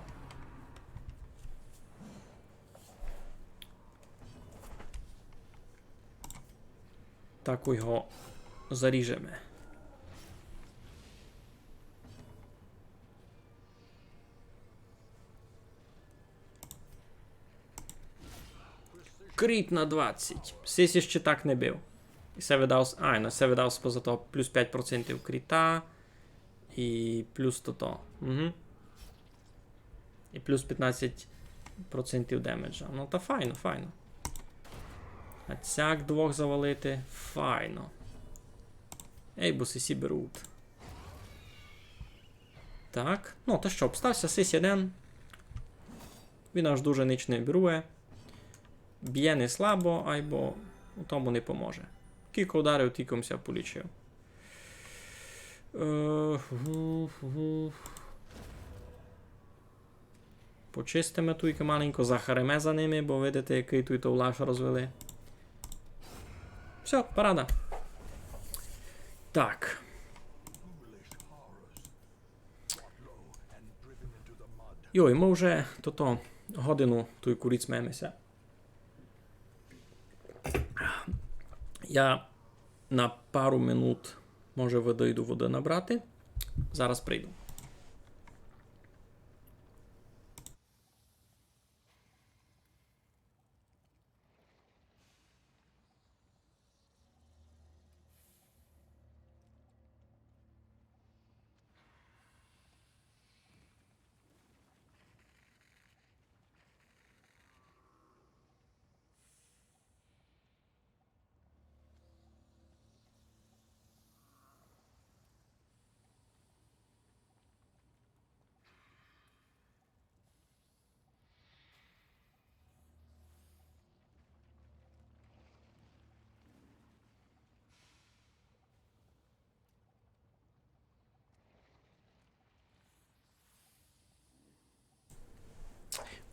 Так його заріжемо. Кріт на 20. Сисі ще так не бив. І це видав... це видав поза того плюс 5% кріта. І плюс то. Угу. І плюс 15% демеджа. Ну та файно, файно. А цяк двох завалити. Файно. Ей, бо сисі беруть. Так. Ну, то що, обстався сисі 1. Він аж дуже ніч не берує. Б'є не слабо, айбо у тому не поможе. Кілька ударів тікомся полічив. Почистимо туйки маленько, захаримо за ними, бо видите, який тут влаш розвели. Все, парада. Так. Йой, ми вже годину той куриць мемеся. Я на пару минут, може, видойду води набрати. Зараз прийду.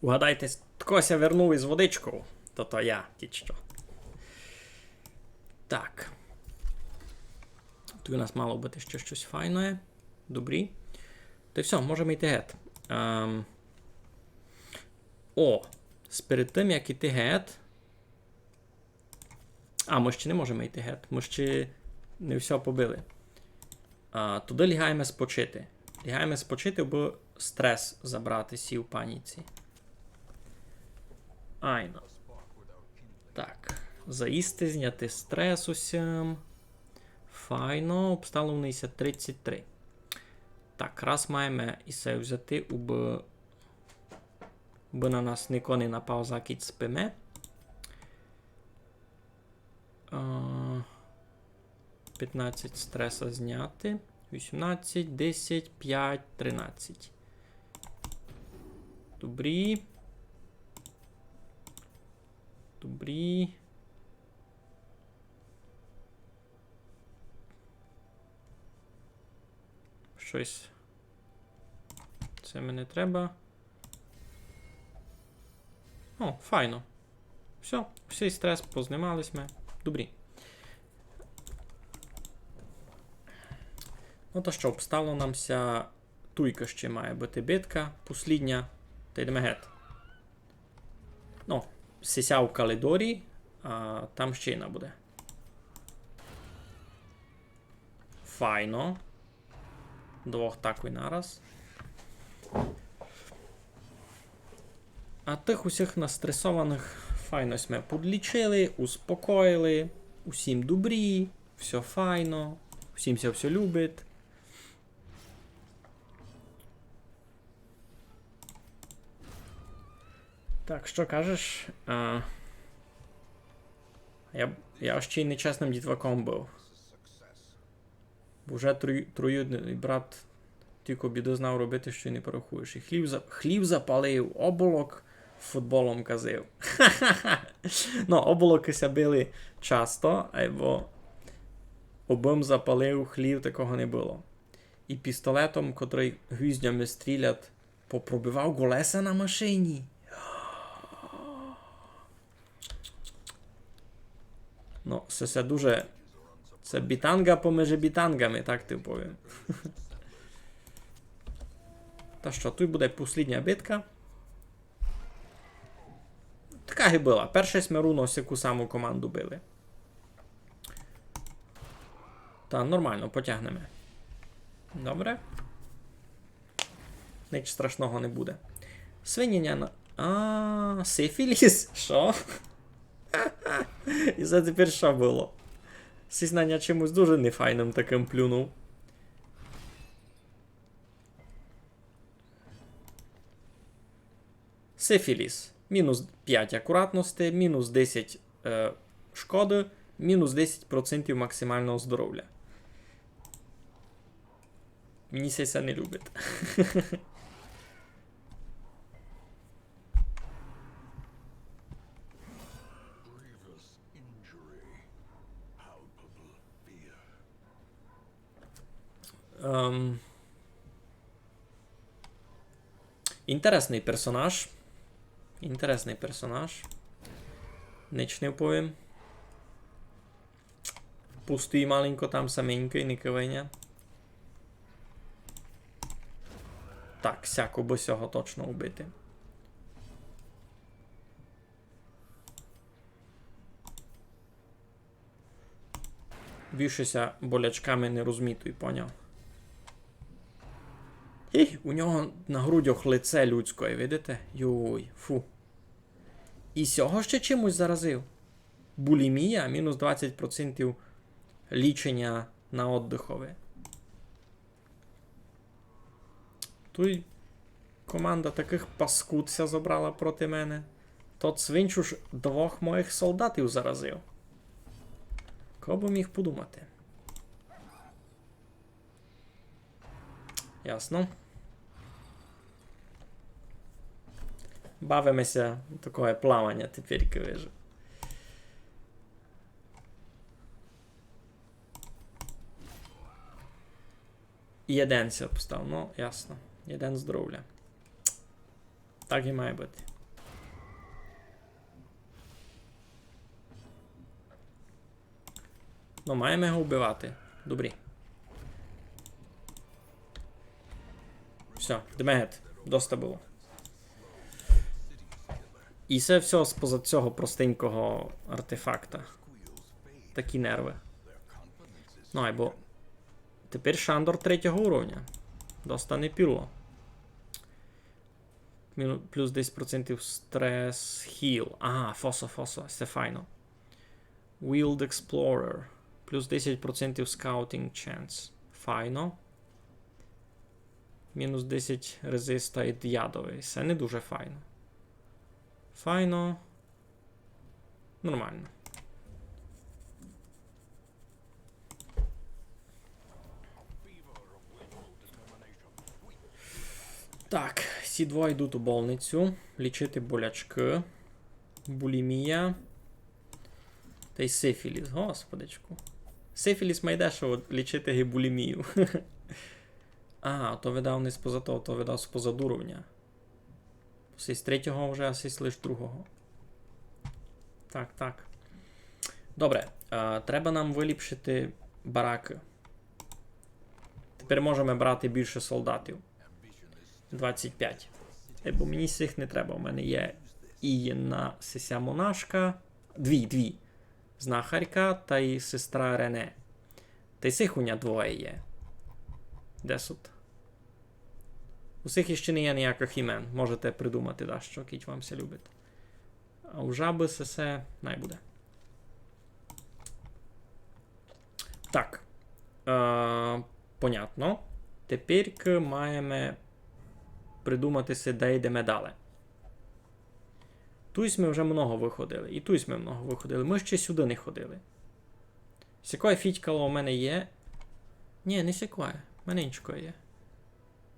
Угадайте, Кося вернув із водичкою. То я, ті що. Так. Тут у нас мало бути ще щось файне. Добрі. Та й все, можемо йти гет. Перед тим, як йти гет. Ми ще не можемо йти гет. Ми ще не все побили. Туди лягаємо спочити. Лягаємо спочити, бо стрес забрати сів паніці. Айно. Так. Заїсти, зняти стрес усім. Файно. Обставленийся 33. Так, раз маємо і це взяти, бо на нас ніхто не напав, закид спиме. 15 стреса зняти. 18, 10, 5, 13. Добрі. Добрі. Щось. Це мені треба. Файно. Все, всій стрес познімались ми. Добрі. Ну то що, обстало намся туйка ще має бути битка. Послідня. Та йдемо гет. Сися в Калидорі, а там ще одна буде. Файно. Двох такой нараз. А тих усіх настресованих файно ми подлічили, успокоїли. Усім добрі, все файно, усім все любить. Так, що кажеш? Я ще й нечесним дітваком був. Бо вже троюдний брат тільки біду знав робити, що й не порахуєш. І хлів запалив, оболок футболом казив. Ну, облакися били часто, або обом запалив хлів, такого не було. І пістолетом, котрий гвіздями стрілять, попробивав колеса на машині. Ну, це дуже... Це бітанга поміж бітангами, так ти повім. Та що, тут буде послідня битка. Така і була. Перша смиру яку саму команду били. Та нормально, потягнемо. Добре. Нічого страшного не буде. Свиніння на... сифіліс? Що? І це тепер що було? Сізнання чимось дуже нефайним таким плюнув. Сифіліс. Мінус 5 акуратності, мінус 10 шкоди, мінус 10% максимального здоров'я. Мені це не любить. Інтересний персонаж. Інтересний персонаж. Ніч не повім. Пустий маленько там саменький, не кивання. Так, сяку бо сього точно убити. Більшися болячками не розмітуй, поняв? І у нього на грудях лице людської, видите? Йой, фу. І сього ще чимось заразив. Булімія, мінус 20% лічення на отдихове. Тут команда таких паскудся забрала проти мене. Тот свинчуш 2 моїх солдатів заразив. Кого б міг подумати? Ясно. Бавимося таке плавання тепер, вижу. І один ся обстав, ну, ясно. Один здоров'я. Так і має бути. Ну, маємо його вбивати. Добрі. Все, демегет. Доста було. І це все з-поза цього простенького артефакта. Такі нерви. Ну, або... Тепер Шандор 3-го уровня. Доста не піло. Плюс 10% стрес, хіл. Ага, фосо, це файно. Wild Explorer. Плюс 10% scouting chance. Файно. Мінус 10 резиста і ядовий. Це не дуже файно. Файно. Нормально. Так, ці двоє йдуть у больницю. Лічити болячки. Булімія. Та й сифіліс, господичку. Сифіліс має дешево лічити і булімію. А, то видав не споза того, то видав споза уровня. Сись 3-го вже, а сись лиш 2-го. Так. Добре, треба нам виліпшити бараки. Тепер можемо брати більше солдатів. 25. Бо мені цих не треба. У мене є і на сися монашка. Дві. Знахарка та й сестра Рене. Та й цих у мене 2 є. Де тут? Усіх іще не є ніяких імен. Можете придумати, да, що кіть вам все любить. А у жаби все найбуде. Так. Понятно. Тепер маємо придумати, де йдемо далі. Тут ми вже много виходили. І тут ми много виходили. Ми ще сюди не ходили. Сякое фітькало у мене є. Ні, не сякое. Маленько є.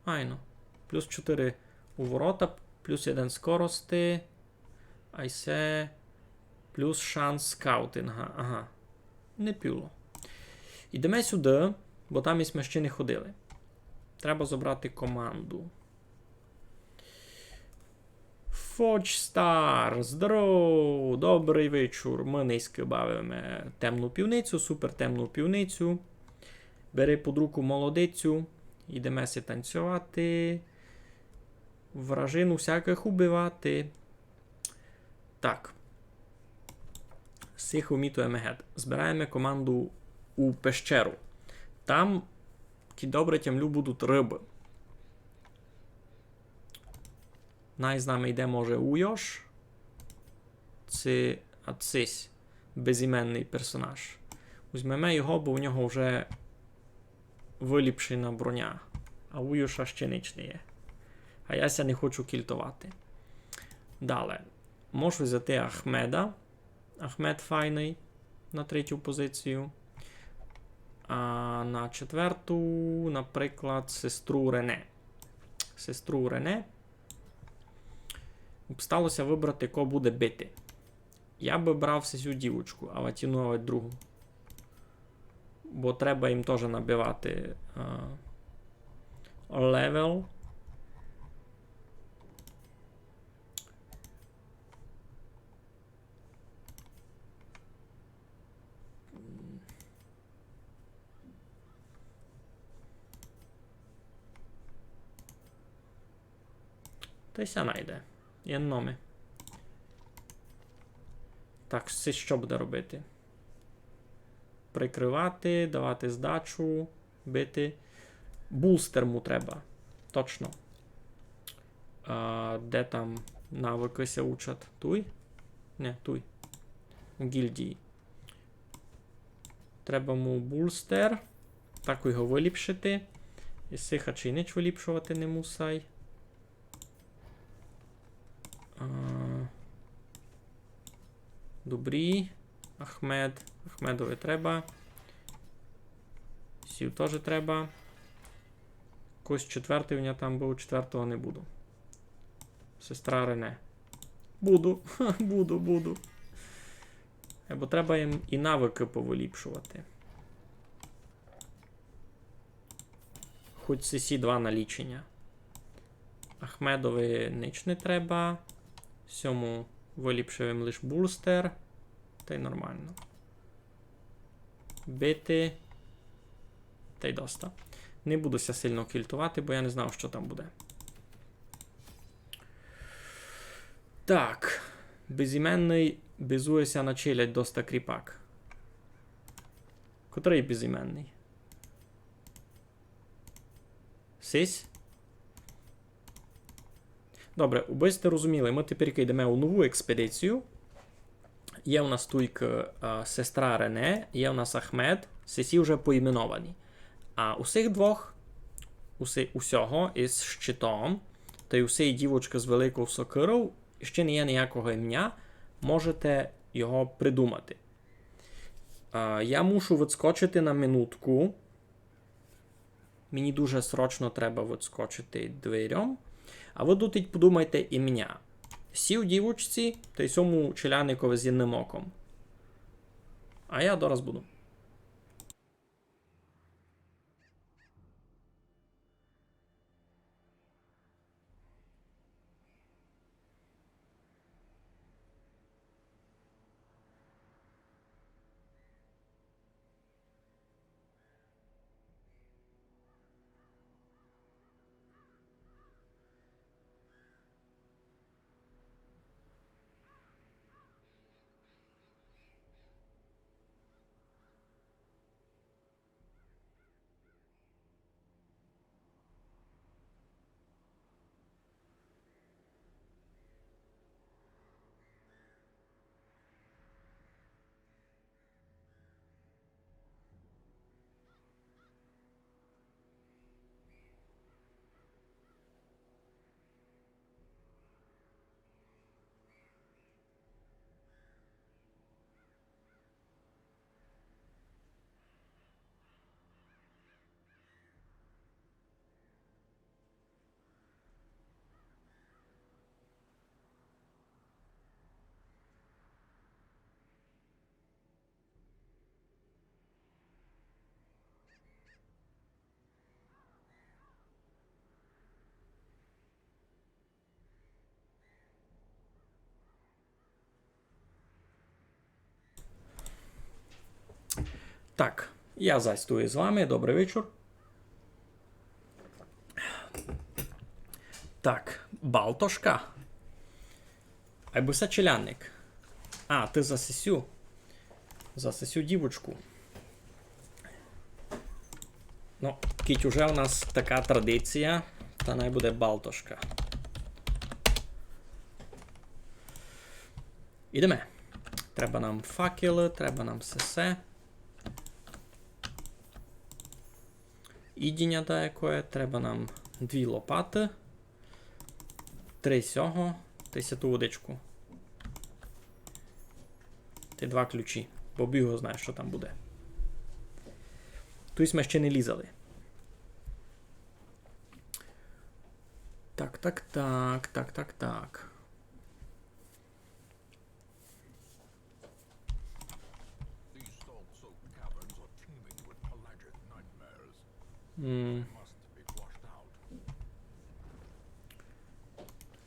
Айно. Плюс 4 у ворота, плюс 1 скорости. Айсе плюс шанс скаутинга. Ага. Не піло. Ідемо сюди, бо там ми ще не ходили. Треба забрати команду. Фоджстар, здорово, добрий вечір. Ми низько бавимо темну півницю, супер темну півницю. Бери під руку молодицю. Ідемо си танцювати. Вражину всяких убивати. Так. Сих умітуємо гет. Збираємо команду у пещеру. Там, кі добре тямлю, будуть риби. Най з нами йде, може, Уйош. Це Ацись. Безіменний персонаж. Візьмемо його, бо у нього вже виліпшена броня. А Уйоша ще ніч не є. А я ся не хочу кільтувати. Далі. Можу взяти Ахмеда. Ахмед файний на третю позицію. А на четверту, наприклад, сестру Рене. Сестру Рене. Сталося вибрати, кого буде бити. Я би брав цю дівочку, а ватіну другу. Бо треба їм теж набивати левел. Та й ся найде. Є номи. Так, це що буде робити? Прикривати, давати здачу, бити. Булстер му треба. Точно. Де там навики ся учать? Туй? Не, туй. У гільдії. Треба му булстер. Так його виліпшити. І сиха чи ніч виліпшувати не мусай. Добрі. Ахмед. Ахмедові треба. Сів теж треба. Якось четвертий у мене там був, четвертого не буду. Сестра Рене. Буду. Буду. Бо треба їм і навики повиліпшувати. Хоч CC2 на лічення. Ахмедові ніч не треба. Сьому виліпшуємо лише булстер. Та й нормально. Бити. Та й доста. Не буду ся сильно кільтувати, бо я не знав, що там буде. Так. Безіменний бізується начилять доста кріпак. Котрий безіменний? Сись? Добре, ви сте розуміли, ми тепер йдемо у нову експедицію. Є у нас тут сестра Рене, є у нас Ахмед, сесі вже поіменовані. А усіх двох, усього із щитом, та й усієї дівочки з великою сокирою, ще не є ніякого ім'я, можете його придумати. Я мушу відскочити на минутку. Мені дуже срочно треба відскочити дверям. А ви тут подумайте ім'я. Сів дівочці, та й сьому челяникові з єдним оком. А я дораз буду. Так, я застую з вами. Добрий вечір. Так, Балтошка. Айбуся челянник. А, ти за Сесю. За Сесю дівочку. Ну, кіть уже у нас така традиція, та най буде Балтошка. Ідемо. Треба нам факели, треба нам сесе. Ідіння деякое, треба нам 2 лопати. 3 сього, ти сяту водичку. Ти 2 ключі, бо біго знає, що там буде. Тут ми ще не лізали. Так.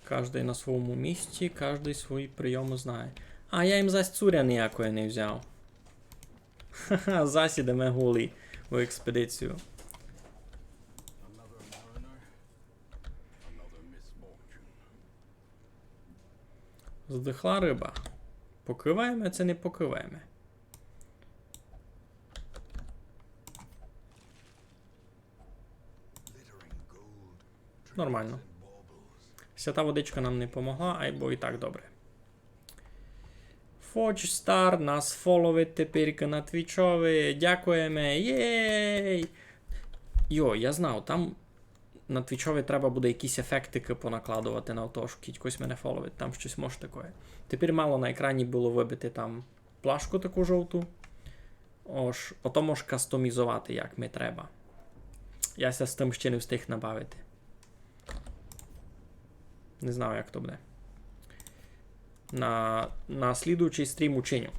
Кожний на своєму місці, кожний свої прийоми знає. А я їм зась цуря ніякої не взяв. Ха-ха, зась ідемо голі в експедицію. Здихла риба. Покриваємо, це не покриваємо. Нормально. Свята водичка нам не помогла, айбо і так добре. Forge Star нас фоловить тепер на твічові. Дякуємо. Єй! Йо, я знав, там на твічові треба буде якісь ефектики понакладувати на то, що кітькось мене фоловить. Там щось може таке. Тепер мало на екрані було вибити там плашку таку жовту. Ото можеш кастомізувати, як ми треба. Я з тим ще не встиг набавити. Не знаю, як то буде. На слідуючий стрім ученю.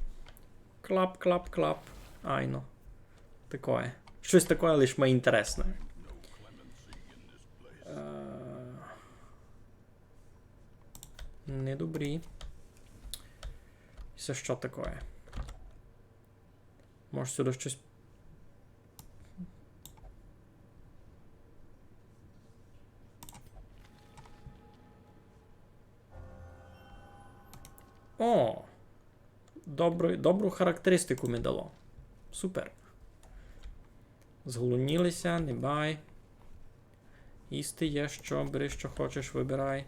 Клап. Айно. Такое. Щось таке, лиш мені інтересне. Недобрі. Це що таке? Може сюди щось... О! Добру характеристику ми дало. Супер. Зголоднілися, не бай. Їсти є що, бери що хочеш, вибирай.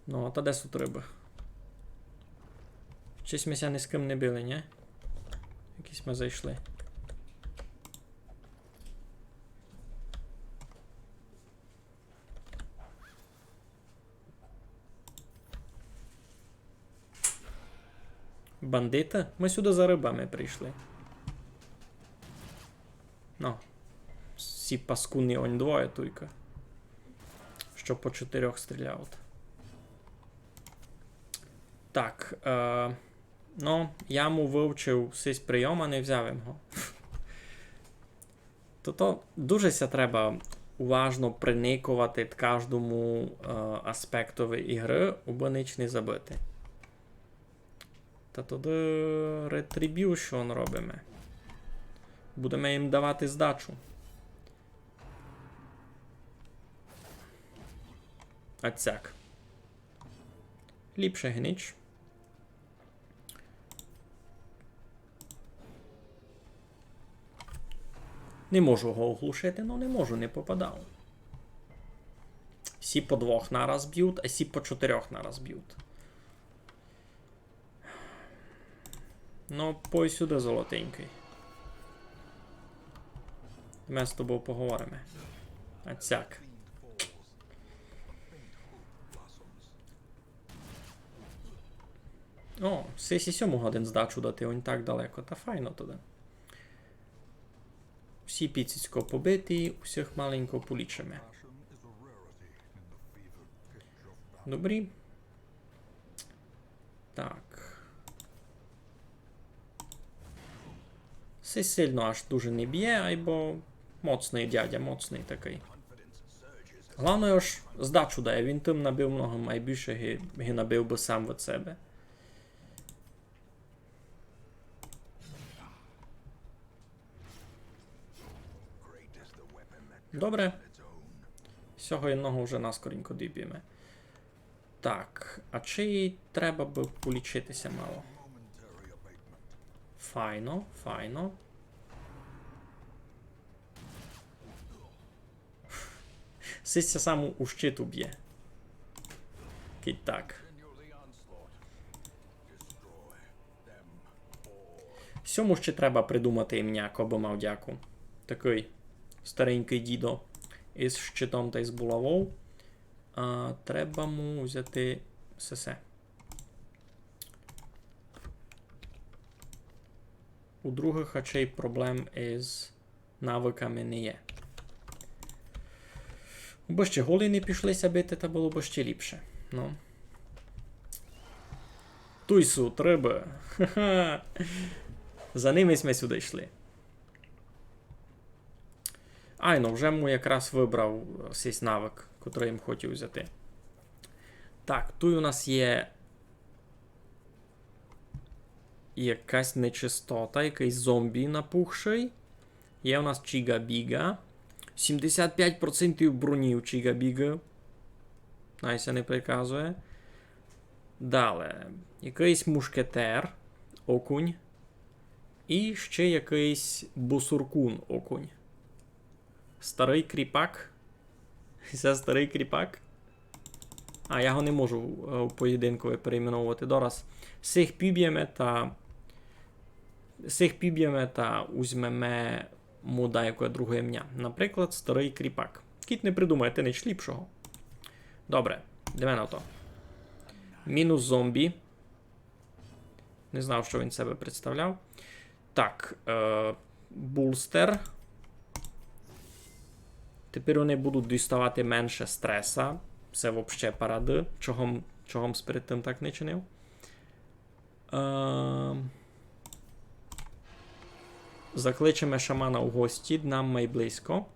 Ну, а та де тут риби? Щось ми ся ні з ким не били, ні? Якісь ми зайшли. Бандити? Ми сюди за рибами прийшли. Ну. Всі паскуни он двоє тільки. Що по 4 стріляють. Так. Ну, яму вивчив всі прийоми, не взяв його. То дуже ся треба уважно приникувати кожному аспектові ігри, аби ніч не забити. Та тоді Retribution робимо. Будемо їм давати здачу. Ацяк. Ліпше гніч. Не можу його оглушити, ну не можу, не попадав. Всі по 2 нараз б'ють, а всі по 4 нараз б'ють. Ну, пой сюди, золотенький. Ми з тобою поговоримо. Ацяк. О, сесі 7 годин здачу дати, он так далеко. Та файно туди. Всі піцицько побиті, усіх маленько полічимо. Добрі. Так. Це сильно аж дуже не б'є, айбо моцний дядя, моцний такий. Головне ж здачу дає, він тим набив много, а більше ги набив би сам від себе. Добре. Всього одного вже наскоренько діб'ємо. Так, а чи треба би полічитися мало? Файно, файно. Сися саму у щит уб'є. Кить так. Сьому ще треба придумати ім'я, коби мав дяку. Такий старенький дідо із щитом та із булавою. Треба му взяти сесе. У других очей проблем із навиками не є. Бо ще голі не пішлися бити, та було б ще ліпше. Ну. Туйсу, треба. Ха-ха. За ними ми сюди йшли. Ну вже му якраз вибрав цей навик, котрий їм хотів взяти. Так, тут у нас є якась нечистота, якийсь зомбі напухший. Є у нас Чіга-Біга. 75% броні у Чіга-Біга. Найся не приказує. Далі. Якийсь мушкетер. Окунь. І ще якийсь бусуркун окунь. Старий кріпак. Це старий кріпак. Я його не можу у поєдинку перейменовувати. Дораз. Сих піб'ємо та узьмемо муда яке друге ім'я. Наприклад, старий кріпак. Кіт не придумаєте ніч ліпшого. Добре, йдемо на то. Мінус зомбі. Не знав, що він себе представляв. Так, булстер. Тепер вони будуть діставати менше стреса. Це взагалі паради. Чого перед тим так не чинив. Закличемо шамана у гості, нам майблизько.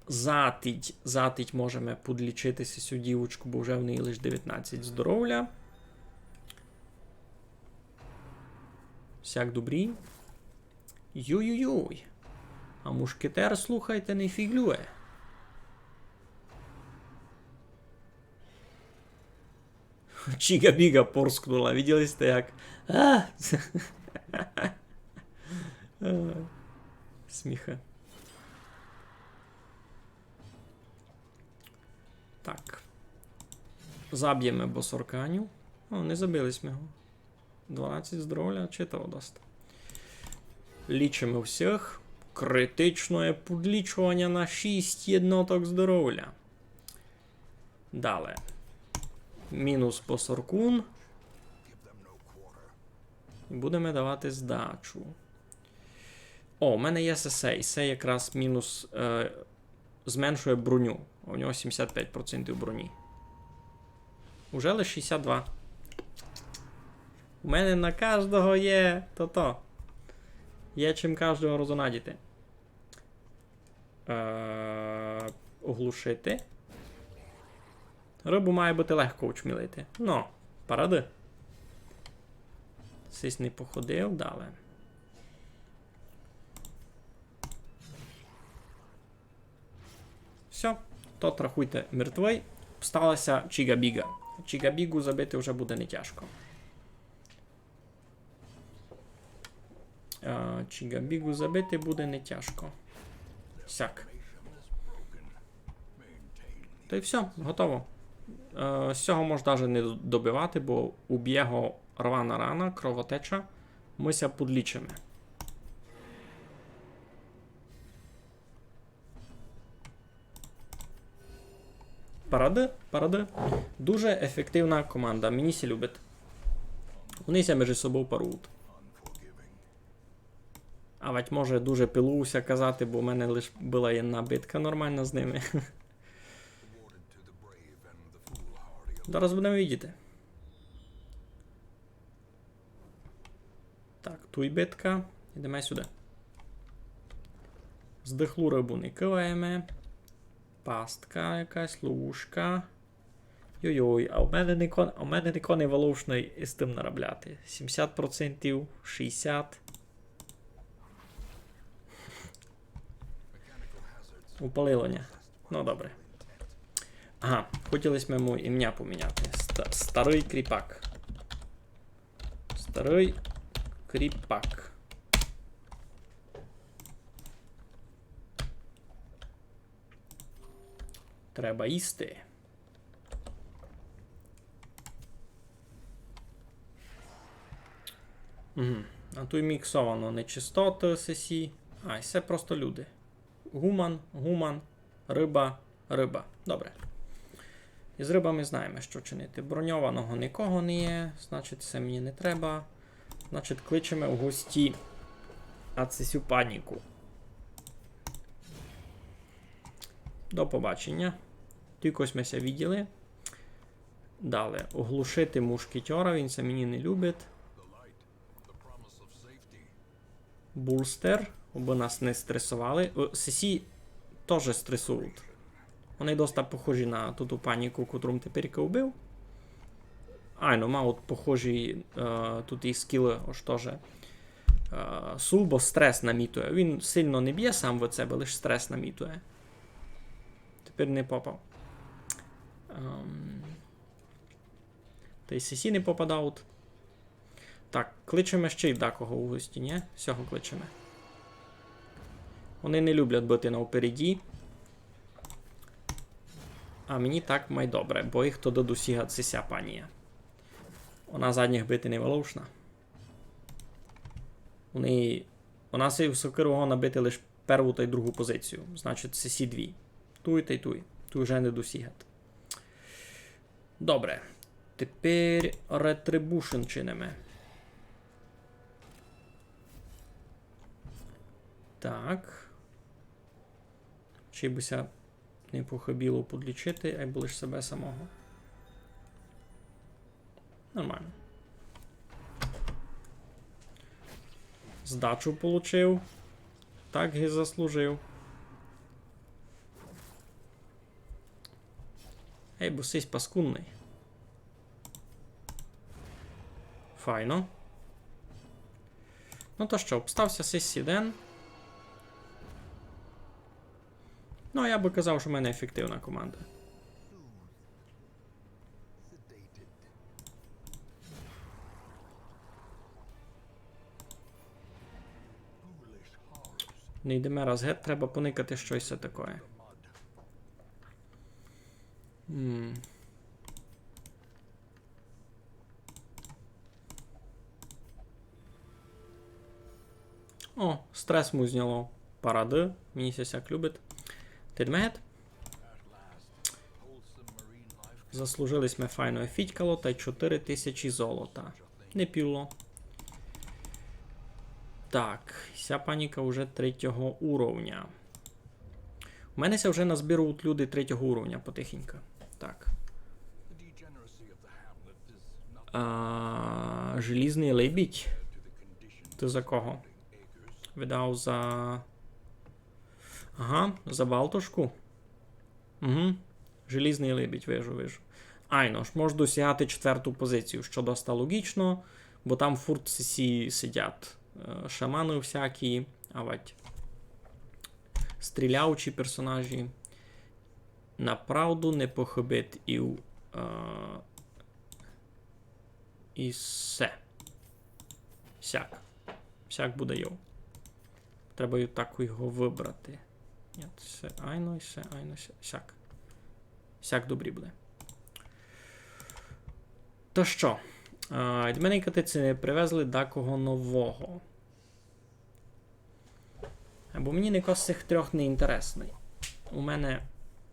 Затить можемо подлічитися цю дівочку, бо вже в неї лише 19 здоров'я. Всяк добрі. Юй-юй-юй. А мушкетер, слухайте, не фіглює. Чіга-біга порскнула. Виділи сте як? Сміха. Так. Заб'ємо босорканю. Не забились ми його. 12 здоров'я, чи того дасть. Лічимо всіх. Критичне подлічування на 6 єдноток здоров'я. Далі. Мінус босоркун. І будемо давати здачу. У мене є сесей. Це якраз мінус зменшує броню. У нього 75% броні. Уже лише 62. У мене на кожного є то-то. Є чим кожного розонадіти. Оглушити. Рибу має бути легко учмілити. Паради. Сись не походив, далі. Все, тот, рахуйте, мертвий. Сталася Чіга-біга. Чіга-бігу забити вже буде не тяжко. Чіга-бігу забити буде не тяжко. Сяк. Та й все, готово. З цього можна навіть не добивати, бо уб'є його рвана рана, кровотеча. Мися подлічимо. Паради. Дуже ефективна команда. Мені сі любить. Вони ся між собою парують. А ведь може дуже пилуся казати, бо в мене лише була одна битка нормальна з ними. Зараз будемо видіти. Так, тут битка. Йдемо сюди. Здихлу рибу не киваємо. Пастка якась, ловушка. Йой-йой, а в мене не коней волошний із тим наробляти. 70%, 60%. Упалило, ні? Ну, добре. Ага, хотілося йому ім'я поміняти. Старий кріпак. Старий кріпак. Треба їсти. Угу. А тут міксовано нечистоти ССі. А, це просто люди. Гуман, риба, риба. Добре. І з рибами знаємо, що чинити. Броньованого нікого не є, значить це мені не треба. Значить, кличемо в гості Ацесю паніку. До побачення. Тільки ми ся виділи. Далі. Оглушити мушкетера, він це мені не любить. Булстер, аби нас не стресували. Сесі теж стресують. Вони досить похожі на ту паніку, котру тепер вбив. Ну, мають похожі тут і скіли, ось теж. Сулбо стрес намітує. Він сильно не б'є сам в себе, лише стрес намітує. Тепер не попав. Та й Сесі не попадають. Так, кличемо ще й декого у гості, ні? Всього кличемо. Вони не люблять бути навпереді. А мені так май добре, бо їх то до досіга цися панія. Вона задніх бити не волошна. Вона свою сокиру набити лише перву та й другу позицію. Значить, Сесі дві. Туй та й туй. Туй вже не досігати. Добре. Тепер Retribution чинимо. Так. Чи бися не похибіло подлічити, а й лише себе самого. Нормально. Здачу получив. Так і заслужив. Бо сись паскудний. Файно. Ну то що, обстався сись Сіден. Ну, я би казав, що в мене ефективна команда. Не йдемо раз гет, треба поникати щось таке. О, стрес му зняло. Паради. Мені сяк любить. Тидмегет. Заслужились ми файно фітькало та й 4000 золота. Не піло. Так, ця паніка вже 3-го уровня. У мене ся вже назбірують люди 3-го уровня потихеньку. Так. Желізний лебідь. Ти за кого? Видав за... Ага, за Балтушку. Угу. Желізний лебідь, вижу. Ну ж, можу досягати 4-ту позицію, що досить логічно, бо там в фуртсі сидять шамани всякі, стрілявчі персонажі. Направду не похибить і все. Сяк буде його. Треба й так його вибрати. Ні, все айно, сяк. Сяк добрі буде. То що? Від мене катиці привезли декого нового. Бо мені ніхто з цих трьох не інтересний. У мене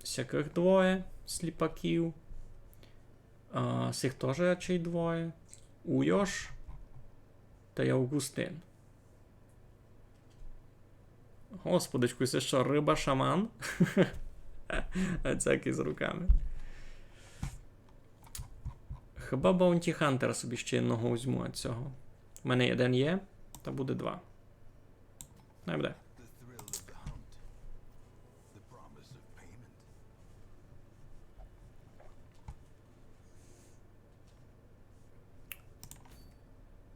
всяких двоє сліпаків. Цих теж чи двоє. Уйош та й Августин. Господичку, це що, риба-шаман? А цяки з руками. Хіба Bounty Hunter собі ще одного візьму від цього. У мене один є, та буде 2. Не буде.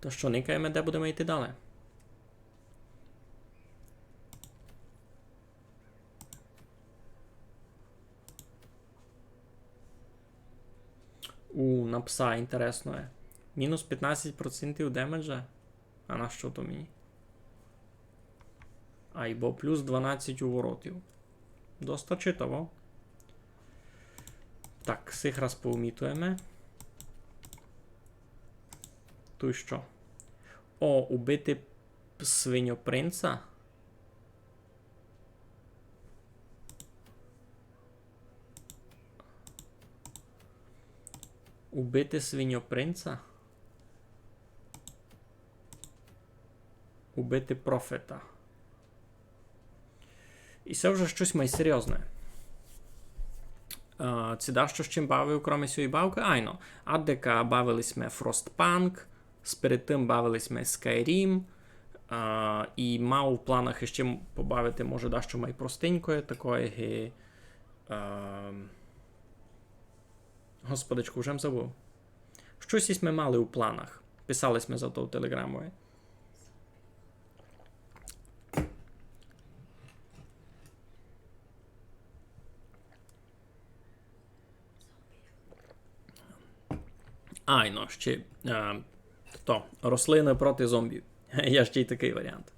То що, никаємо, де будемо йти далі? На пса інтересно є. Мінус 15% демеджа. А на що то мені? Айбо плюс 12 уворотів. Доста читаво. Так, сих раз поумітуємо. Тут що? О, убити свиньопринца? Убити свиньопринца? Убити профета. І це вже щось майсерйозне. Це да, що з чим бавив, крім цієї бавки? Айно. Аддека бавились ми Frostpunk, перед тим бавились ми Skyrim, і мав в планах іще побавити, може, дещо майпростенької, такої, господичку, вже забув. Щось ми мали у планах. Писались ми за то в телеграмою. Айно, ще рослини проти зомбів. Є ще й такий варіант.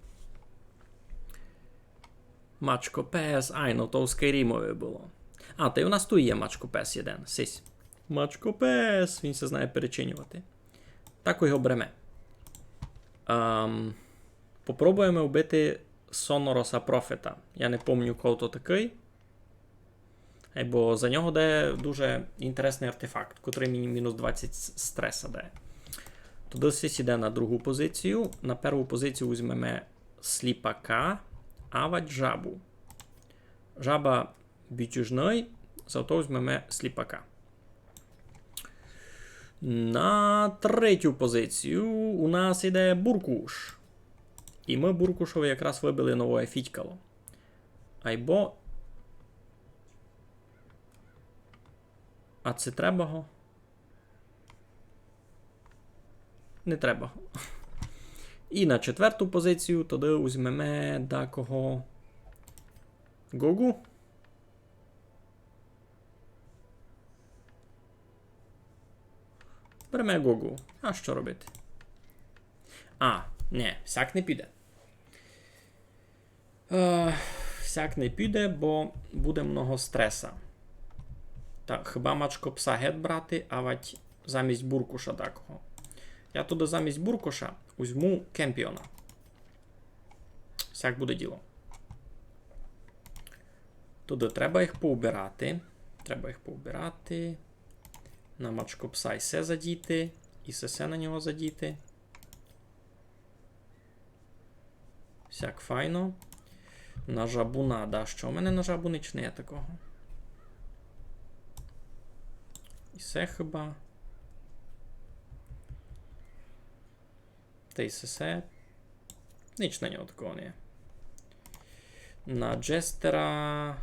Мачко Пес, айно, то у Скайрімові було. Та й у нас тут є Мачко Пес один. Сись. Мачко Пес, він се знає перечинювати. Так його бреме. Попробуємо вбити Сонороса Профета. Я не пам'ятаю, кого то такий. Бо за нього дає дуже інтересний артефакт, котрий мені мінус 20 стреса дає. Тоді сись іде на другу позицію. На першу позицію візьмемо сліпака, авать жабу. Жаба бітюжний, зато візьмемо сліпака. На третю позицію у нас іде буркуш. І ми буркушові якраз вибили нове фітькало. Айбо. А це треба го? Не треба. І на четверту позицію тоді візьмемо декого Гогу. Беремо Гогу. А що робити? Не, всяк не піде. Всяк не піде, бо буде много стреса. Так, хіба Мачко Пса гет брати, а вать замість буркуша такого. Я туди замість буркуша візьму Кемпіона. Всяк буде діло. Туди треба їх поубирати. На Мачко Пса і се задіти. І се на нього задіти. Всяк файно. На жабуна, да, що? У мене на жабу ніч не є такого. І се хіба. Та і се. Ніч на нього такого не є. На Джестера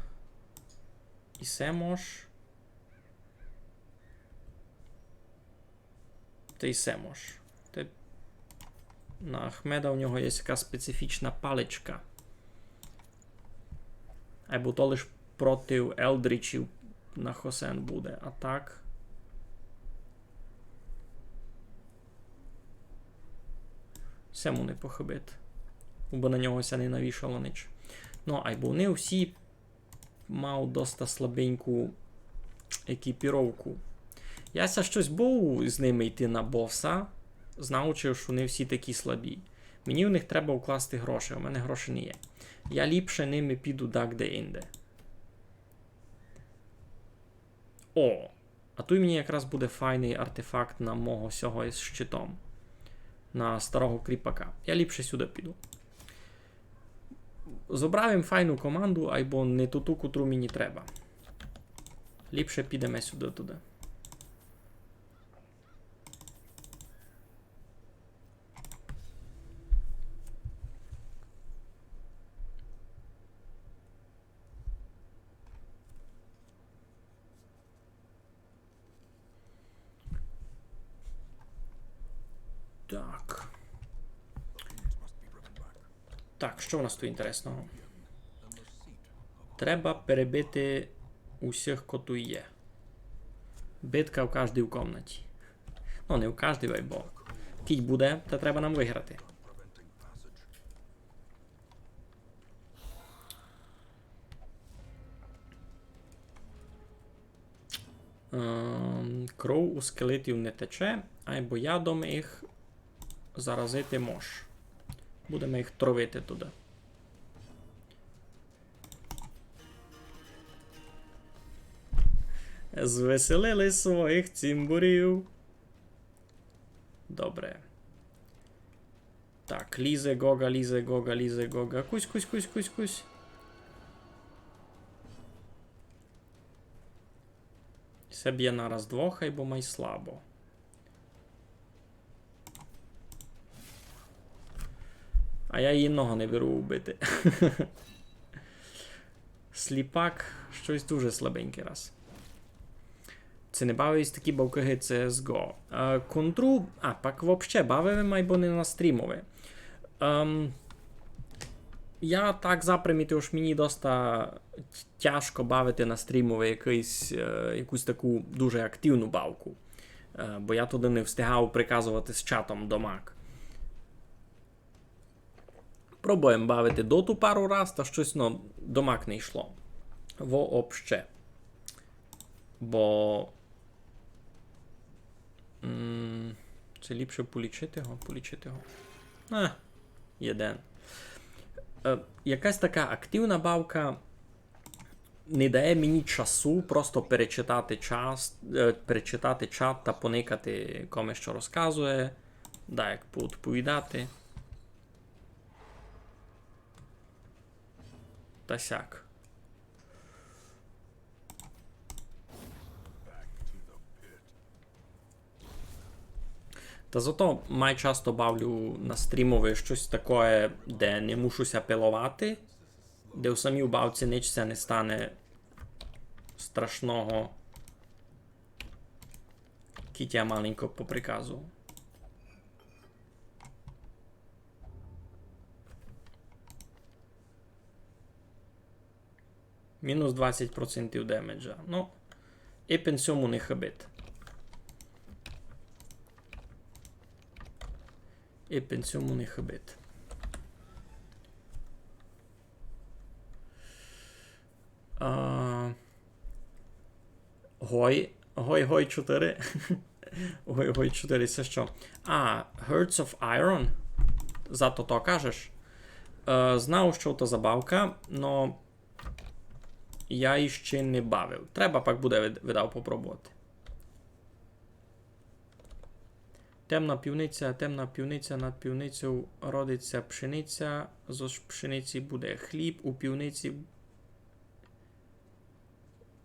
і се мож. Та і се мож. На Ахмеда у нього є така специфічна паличка. Або то лиш проти Елдрічів на Хосен буде. А так. Сему не похибити. Бо на нього ся не навішало ніч. Айбо вони всі мав доста слабеньку екіпіровку. Я ся щось був з ними йти на боса, знаючи, що вони всі такі слабі. Мені в них треба вкласти гроші, у мене гроші не є. Я ліпше ними піду де-інде. А тут мені якраз буде файний артефакт на мого сього із щитом. На старого кріпака. Я ліпше сюди піду. Зобравим файну команду, або не ту, котру мені треба. Ліпше підемо сюди туди. Так, що у нас тут інтересного? Треба перебити усіх, хто тут є. Битка в кожній в комнаті. Ну, не в кожній, бо кіть буде, та треба нам виграти. Кров у скелетів не тече, або ядом їх заразити мож. Будемо їх травити туди. Звеселили своїх цимбурів. Добре. Так, лізе Гога, лізе Гога, лізе Гога. Кусь, кусь, кусь, кусь, кусь. Се б'є нараз двох, або май слабо. А я її ногу не беру вбити. Сліпак щось дуже слабенький раз. Це не бавились такі бавкаги CSGO. Контру, пак вообще бавили, або не на стрімове. Я так запримітив, що мені доста тяжко бавити на стрімове якусь таку дуже активну бавку. Бо я туди не встигав приказувати з чатом до Mac. Пробуємо бавити доту пару раз, та щось, до Mac не йшло. Вообще. Бо... Це ліпше полічити його, Єден. Якась така активна бавка не дає мені часу просто перечитати чат та поникати комусь, що розказує, як повідати. Та сяк. Та зато май часто бавлю на стрімове щось таке, де не мушуся пилувати, де у самій бавці нічся не стане страшного. Кітя маленько по приказу. Мінус 20% демеджа. Ну, і пенсіому не хабит. І пенсіому не хабит. Гой 4. Гой 4, це що? Hearts of Iron. Зато то кажеш. Знав, що то забавка, но я іще не бавив. Треба пак буде видав попробувати. Темна півниця, над півницею родиться пшениця, з пшениці буде хліб, у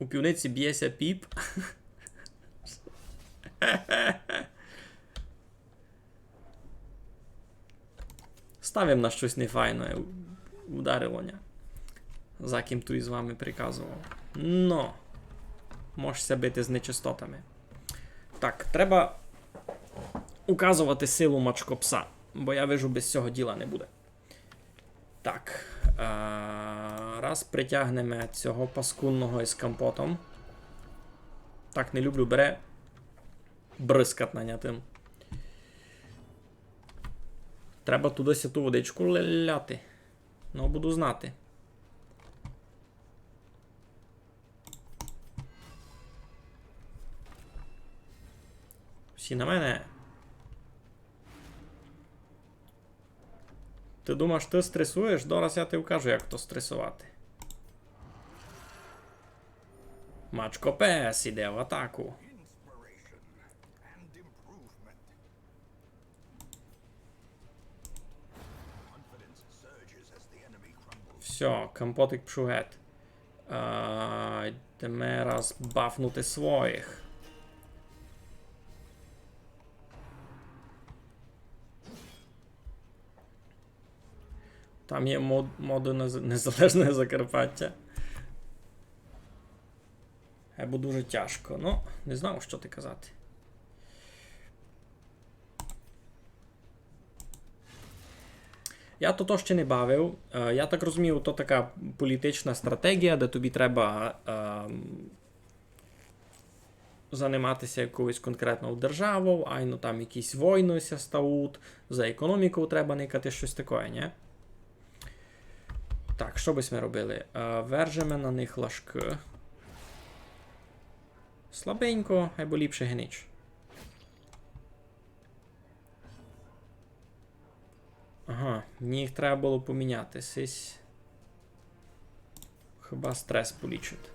півниці б'ється піп. Ставим на щось нефайне, ударилоня. За ким тут із вами приказував. Но, можешся бити з нечистотами. Так, треба указувати силу мачкопса, бо я вижу, без цього діла не буде. Так, раз притягнемо цього паскунного із компотом. Так, не люблю, бере бризкат нанятим. Треба туди ту водичку ляти. Ну, буду знати. Всі на мене. Ти думаєш, ти стресуєш? Дораз я тобі вкажу, як то стресувати. Мачко Пес іде в атаку. Все, компотик пшугет. Йдемо раз бафнути своїх. Там є моди Незалежне Закарпаття. Або дуже тяжко. Ну, не знав, що ти казати. Я то ще не бавив. Я так розумію, то така політична стратегія, де тобі треба займатися якоюсь конкретною державою, айно там якісь війни ся стають, за економіку треба никати, щось таке, ні? Так, що бись ми робили? Вержемо на них лашки. Слабенько, або ліпше генич. Ага, мені їх треба було поміняти. Сись. Хіба стрес полічить.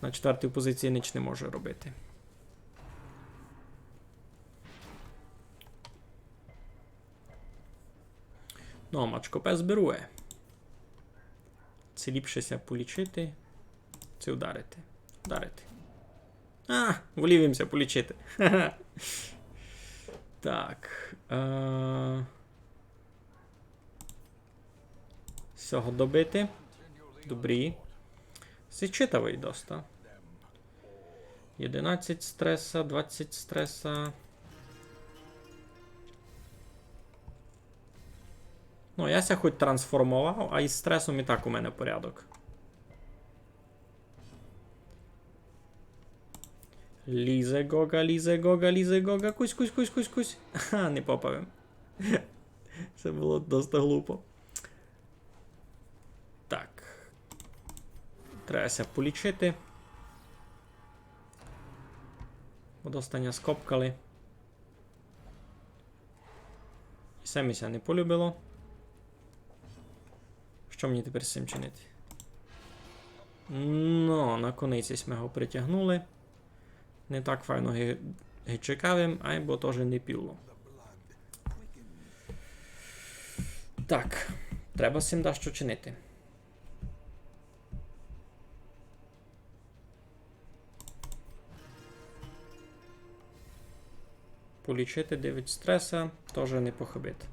На четвертій позиції ніч не може робити. Ну, мачкопе зберує. Це ліпшеся полічити. Це ударити. Ударити. А, волівимося полічити. Так. Всього добити. Добрі. Сичитовий доста. 11 стреса, 20 стреса. Ну, я ся хоч трансформував, а із стресом і так у мене порядок. Лізе Гога, лізе Гога, лізе Гога. Кусь, кусь, кусь, кусь, кусь. Ха, не попав. Це було досить глупо. Так. Требася полічити. Водостання скопкали. І саміся не полюбило. Що мені тепер з цим чинити? Ну, на кониці ми його притягнули. Не так файно чекавим, бо теж не піло. Так, треба з цим дещо чинити. Полічити 9 стреса, теж не похибити.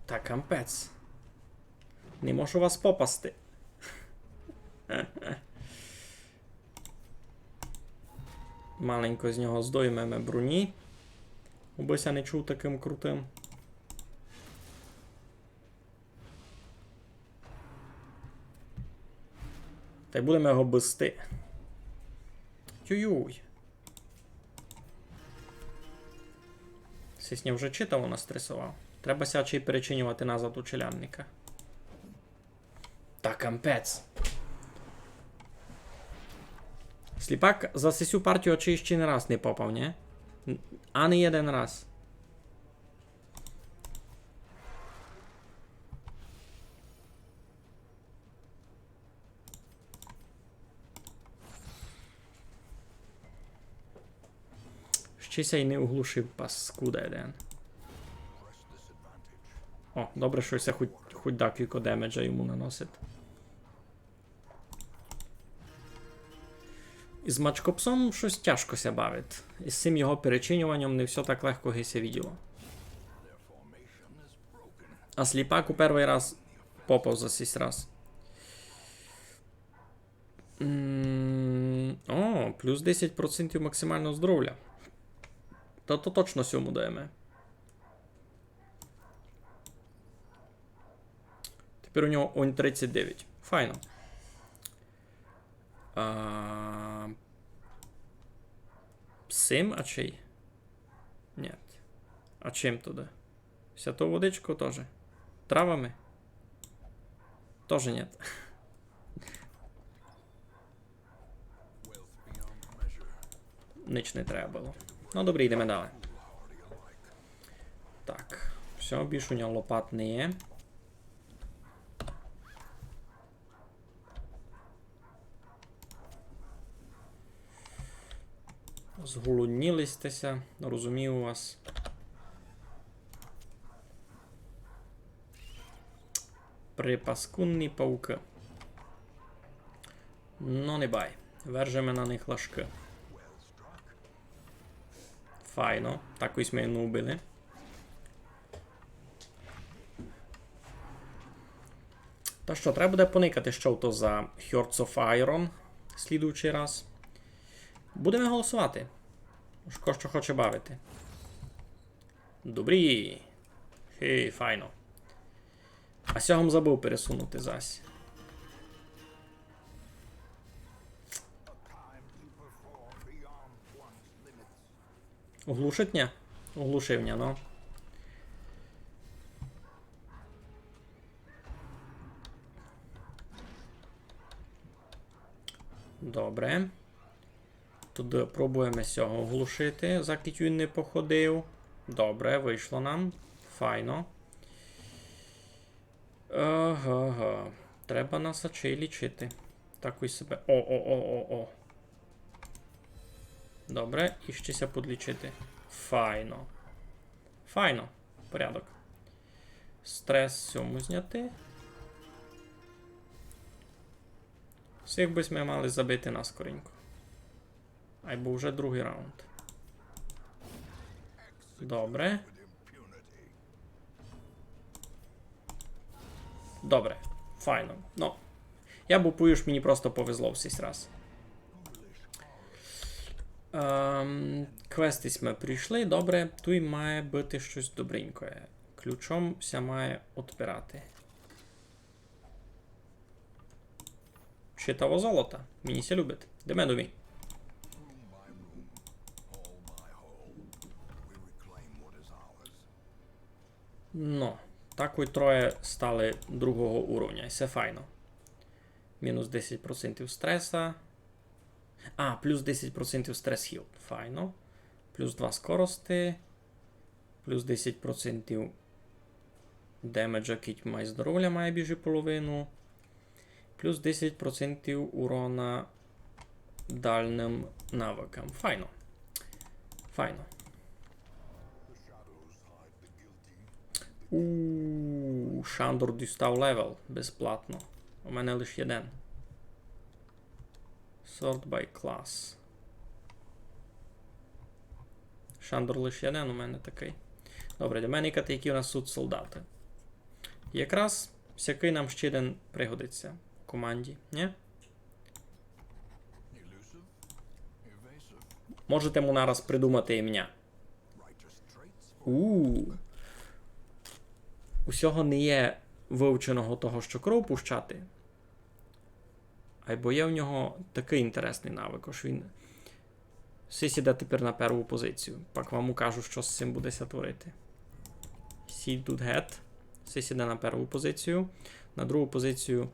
Так, кампець. Не можу вас попасти. Маленько з нього здоймемо броні. Убися не чув таким крутим. Та й будемо його бисти. Юй-юй. Сісня вже читав, вона стресував. Треба сячий перечинювати назад у челянника. Та кампець. Сліпак за сесю партію очей ще не раз не попав, ні? А не один раз. Щися й не оглушив паскуда один. О, добре, що це хоч декілька демеджа йому наносить. Із мачкопсом щось тяжко ся бавить. І з цим його перечинюванням не все так легко гися відділо. А сліпак у перший раз попав за сість раз. О, плюс 10% максимального здоров'я. То точно сьому даємо. Тепер у нього онь 39. Файно. Сим, а чий? Нет. А чим туди? Святу водичку теж. Травами? Тоже нет. Ніч не треба було. Ну, добре, йдемо далі. Так. Все, більше у нього лопат не є. Зголоднілистеся, розумію вас. Припаскунні пауки. Ну не бай. Вержемо на них лашки. Файно. Так ось ми не убили. Та що, треба буде поникати, що то за Hearts of Iron слідуючий раз. Будемо голосувати. Що хоче бавити. Добрі. Хей, файно. А сьогом забув пересунути зась. Оглушить, ні? Оглушив, ні, ну. Добре. Туди пробуємо сього оглушити, заки він не походив. Добре, вийшло нам. Файно. Ага. Треба нас очей лічити. Так ось себе. О. Добре, і щеся подлічити. Файно. Файно. Порядок. Стрес цьому зняти. Всіх би ми мали забити наскоренько. Айбо вже другий раунд. Добре. Добре. Файно. Ну. Я бупую, що мені просто повезло всісь раз. Квестись ми прийшли. Добре. Тут має бути щось добреньке. Ключом ся має відпирати. Читаво золота. Мені ся любить. Демедові. Ну, так ось троє стали другого уровня. І все файно. Мінус 10% стреса. А, плюс 10% стрес хіл. Файно. Плюс 2 скорости. Плюс 10% демеджа, кіть має здоров'я, має біжи половину. Плюс 10% урона дальним навикам. Файно. Файно. Шандор дістав левел безплатно. У мене лише один. Sort by class. Шандор лише один у мене такий. Добре, до мене які у нас тут солдати. Якраз всякий нам ще один пригодиться в команді, ні? Можете му нараз придумати ім'я. Усього не є вивченого того, що кров пущати. Або є в нього такий інтересний навик, ось він сіде тепер на першу позицію. Пак вам укажу, що з цим буде творити. Сі тут гет. Сіде на першу позицію. На другу позицію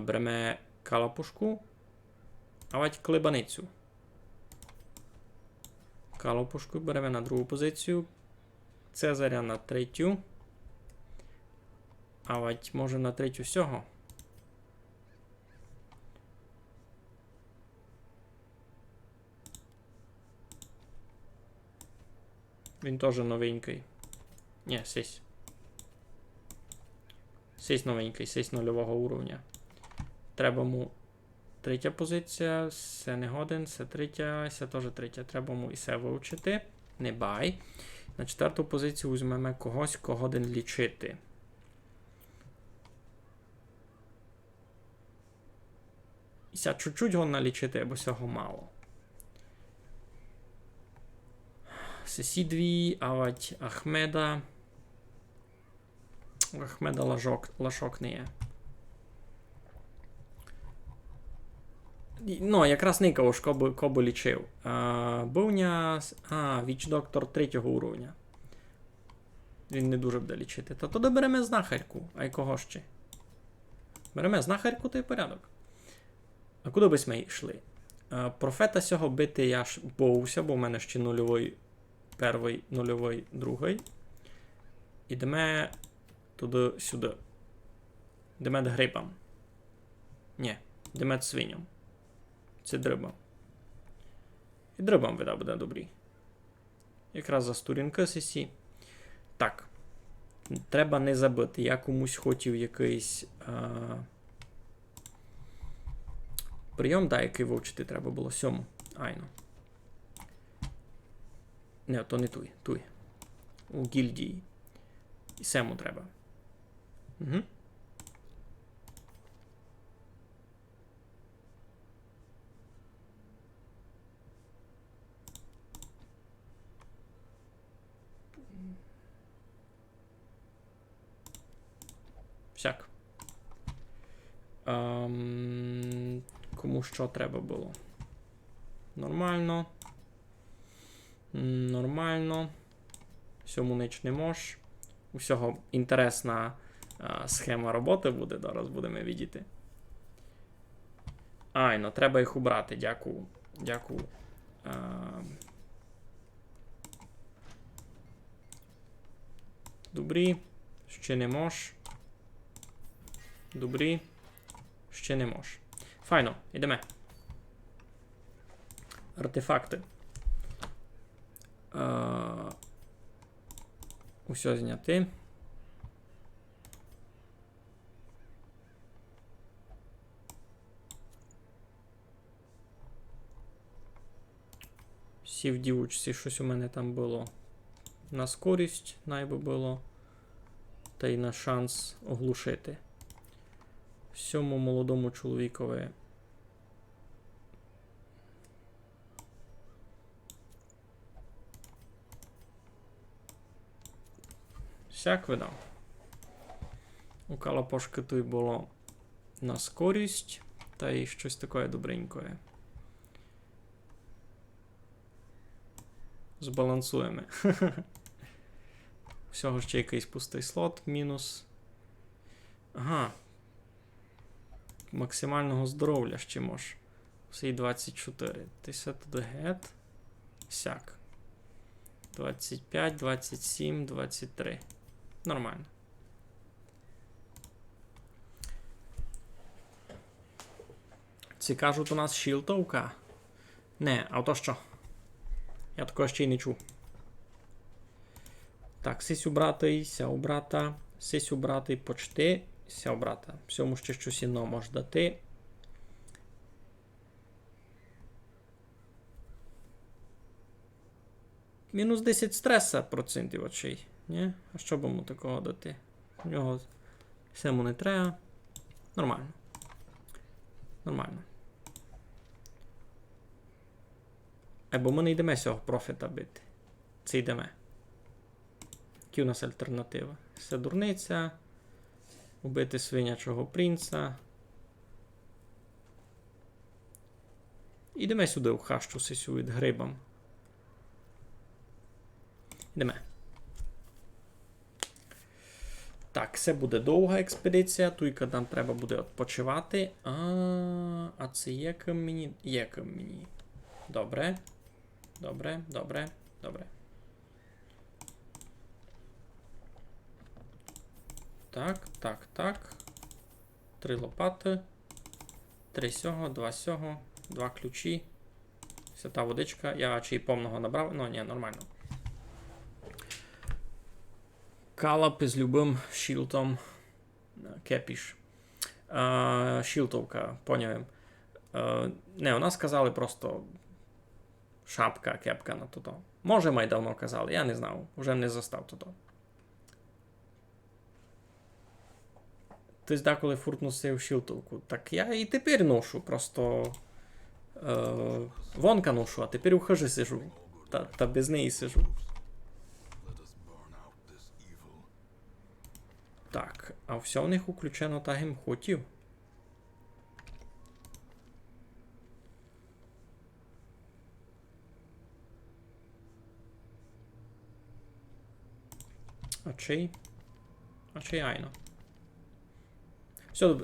беремо калапушку. А вать клебаницю. Калапушку беремо на другу позицію. Цезаря на третю. А вать може на третю всього. Він теж новенький. Ні, сись. Сись новенький, сись нульового уровня. Треба му третя позиція, все не годен, все третя, все теж третя. Треба му і все вивчити. Не бай. На четверту позицію візьмемо когось, кого годен лічити. І ся чуть-чуть його налічити, або всього мало. Сесідві, авать Ахмеда. Ахмеда лашок не є. Ну, якраз никого ж кобу лічив. Бивня... Віч-доктор 3-го уровня. Він не дуже буде лічити. Та то доберемо знахарку. А й кого ще? Беремо знахарку, то й порядок. А куди би ми йшли? Профета сього бити я ж боувся, бо в мене ще нульовий перший, нульовий другий. Ідемо туди-сюди. Йдемо до грибам. Ні, йдемо до свиням. Це дрибам. І дрибам вида буде добрі. Якраз за сторінки сесі. Так. Треба не забити. Я комусь хотів якийсь прийом, да, який вивчити треба було. 7. Айно. Не, то не туй. Туй. У гільдії. І 7 треба. Угу. Всяк. Кому що треба було? Нормально. Нормально. Всьому ніч не мож. Усього інтересна схема роботи буде. Зараз будемо видіти. Ну треба їх убрати. Дякую. Дякую. Добрі. Ще не мож. Добрі. Ще не мож. Файно, йдемо. Артефакти. Усе зняти. Всі в дівочці, щось у мене там було. На скорість найби було. Та й на шанс оглушити. Всьому молодому чоловікові. Всяк видав. У Калапошки тут було на скорість. Та й щось таке добреньке. Збалансуємо. Всього ще якийсь пустий слот. Мінус. Ага. Максимального здоров'я ще мож. Всі 24. Ти туди гет. Сяк. 25, 27, 23. Нормально. Ці кажуть, у нас шілтовка. Не, а то що? Я такого ще й не чув. Так, сись убрати, ся убрата. Сись убрати почти. Ся убрата. Всьому ще щось інно може дати. Мінус 10 стреса процентів очей. Ні? А що б йому такого дати? У нього всему не треба. Нормально. Нормально. Бо ми не йдемо з цього профіта бити. Це йдемо. Які у нас альтернатива? Все дурниця. Убити свинячого принца. Йдемо сюди в хащу сесю від грибам. Йдемо. Так, це буде довга експедиція. Туйка нам треба буде відпочивати. А це є ким мені? Є ким мені. Добре. Добре, добре, добре. Так, так, так. 3 лопати. 3 сього, 2 сього, 2 ключі. Свята водичка. Я чи повного набрав? Ну, ні, нормально. Калап із любим шілтом. Кепіш. Шілтовка, поняв. Не, у нас казали просто шапка, кепка на то. Може, ми давно казали, я не знав. Вже не застав то. Ти деколи фурт носив шілтовку. Так я і тепер ношу, просто вонка ношу, а тепер у хижі сижу. Та без неї сижу. Так, а все в них включено та гемхотів. А чий? А чий айно?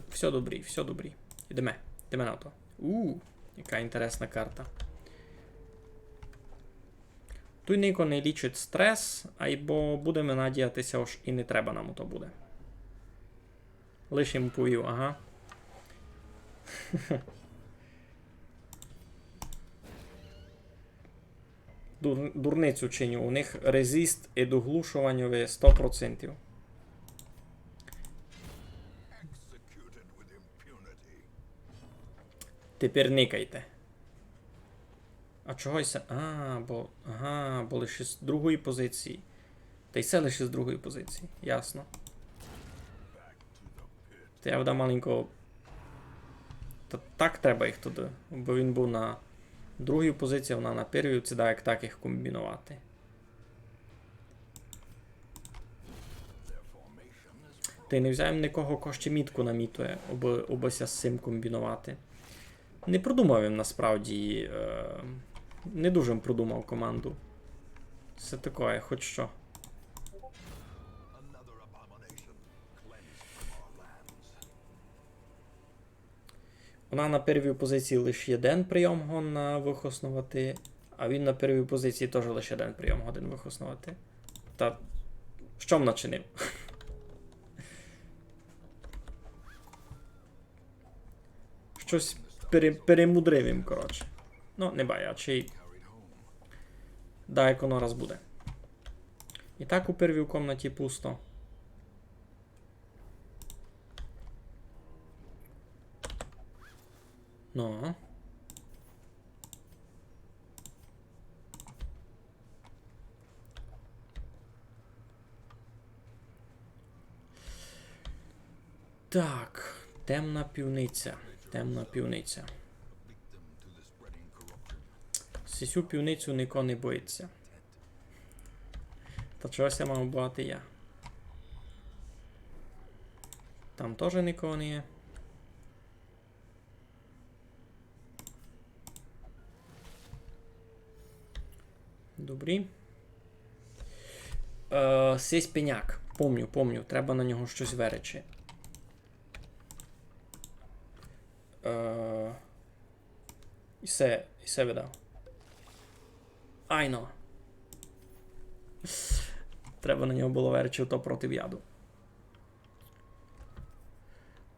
Все добрі, все добрі. Йдемо на то. Яка інтересна карта. Тут ніко не лічить стрес, або будемо надіятися, аж і не треба нам то буде. Лишим повів, ага. Дурницю чиню. У них резист і доглушування 100%. Тепер никайте. А чогось... бо лише з другої позиції. Та й це лише з другої позиції. Ясно. Та я вдам маленько... Так треба їх туди. Бо він був на другій позиції, вона на першій. Це да, як так їх комбінувати. Та й не взяємо нікого, ко ще мітку намітує, обося з цим комбінувати. Не продумав він насправді. Не дуже продумав команду. Це таке, хоч що. Вона на первій позиції лише один прийом гон вихоснувати, а він на первій позиції теж лише один прийом годин вихоснувати. Та що начинив? Щось перемудрив їм, коротше. Ну, не боячий. Да, як воно раз буде. І так у первій комнаті пусто. Ну. Так, темна півниця. Темна півниця. Цю півницю ніхто не боїться. Та чогось я мав бувати я. Там теж нікого не є. Добрі. Сей пеняк. Помню. Треба на нього щось веречі. І се видав. Айно. Треба на нього було веречі то проти яду.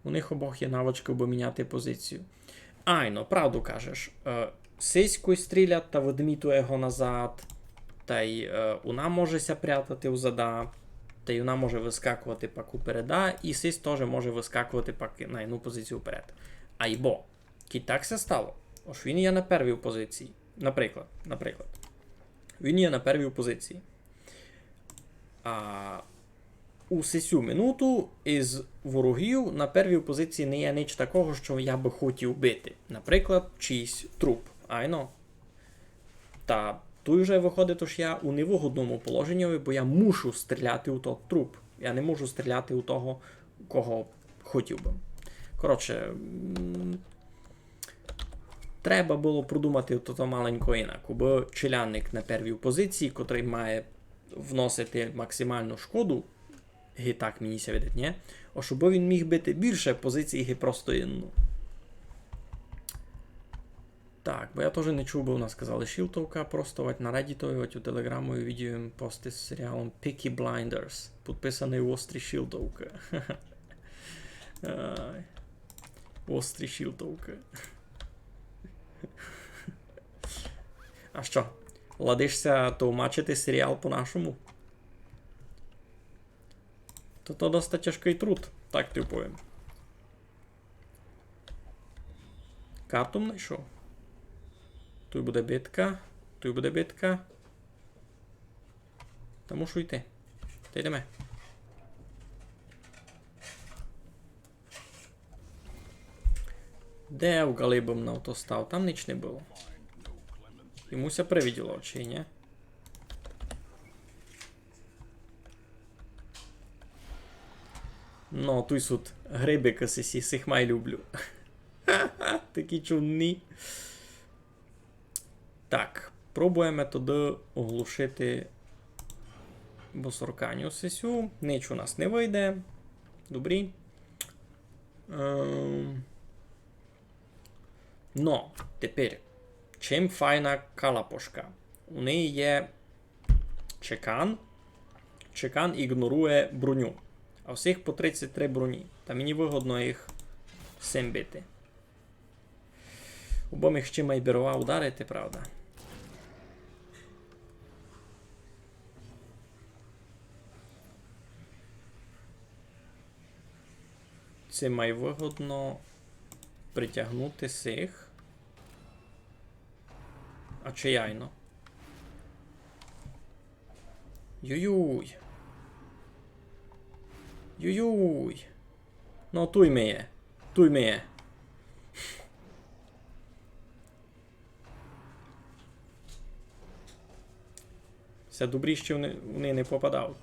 У них обох є навички, аби міняти позицію. Айно, правду кажеш. Сиською стрілять та відмітує його назад. Та й вона може ся прятати узада. Та й вона може вискакувати пак упереда. І сись теж може вискакувати пак на одну позицію вперед. Айбо. Ки так се стало. Ось він є на первій позиції. Наприклад. Він є на первій позиції. А у сесю минуту із ворогів на первій позиції не є ніч такого, що я би хотів бити. Наприклад, чийсь труп. Айно. Та тут вже виходить, що я у невигодному положенні, бо я мушу стріляти у той труп. Я не можу стріляти у того, кого хотів би. Коротше, треба було продумати то маленько інакше, бо челянник на первій позиції, котрий має вносити максимальну шкоду, і так мені ся видить, ні? А щоб він міг бити більше позицій, і просто інну. Так, бо я теж не чув, бо у нас сказали Шілтовка простувати на Reddit, у Телеграму відео пости з серіалом Peaky Blinders, підписаний Острі Шілтовка. Острі Шілтовка. А що? Ладишся товмачити серіал по-нашому? То досить тяжкий труд, так ти повім. Карту знайшов. Тут буде битка. Та мушу йти. Та йдемо. Де в Галибом на авто став? Там ніч не було. Йомуся привиділо, чи ні? Ну, тут суд грибика сисі, сих май люблю. Такі чумні. Так, пробуємо тоді оглушити босорканю сесю. Ніч у нас не вийде. Добрі. Но, тепер, чим файна калапошка? У неї є чекан. Чекан ігнорує броню. А всіх по 33 броні. Та мені вигодно їх всім бити. Обом їх ще майберова ударити, правда? Це має вигодно притягнути сих. А чи яйно? Юй-юй. Юй-юй. Ну, туй миє. Туй миє. Все добрі, що вони не попадають.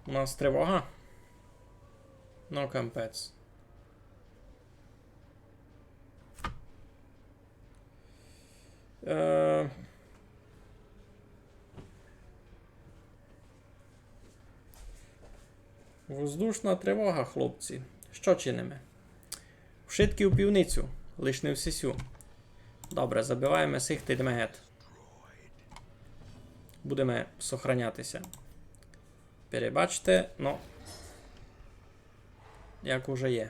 У нас тривога. Ну, кампець. Воздушна тривога, хлопці. Що чинимо? Вшитки у півницю, лиш не в сісю. Добре, забиваємо сих тидмегет. Будемо сохранятися. Перебачте, ну, як уже є.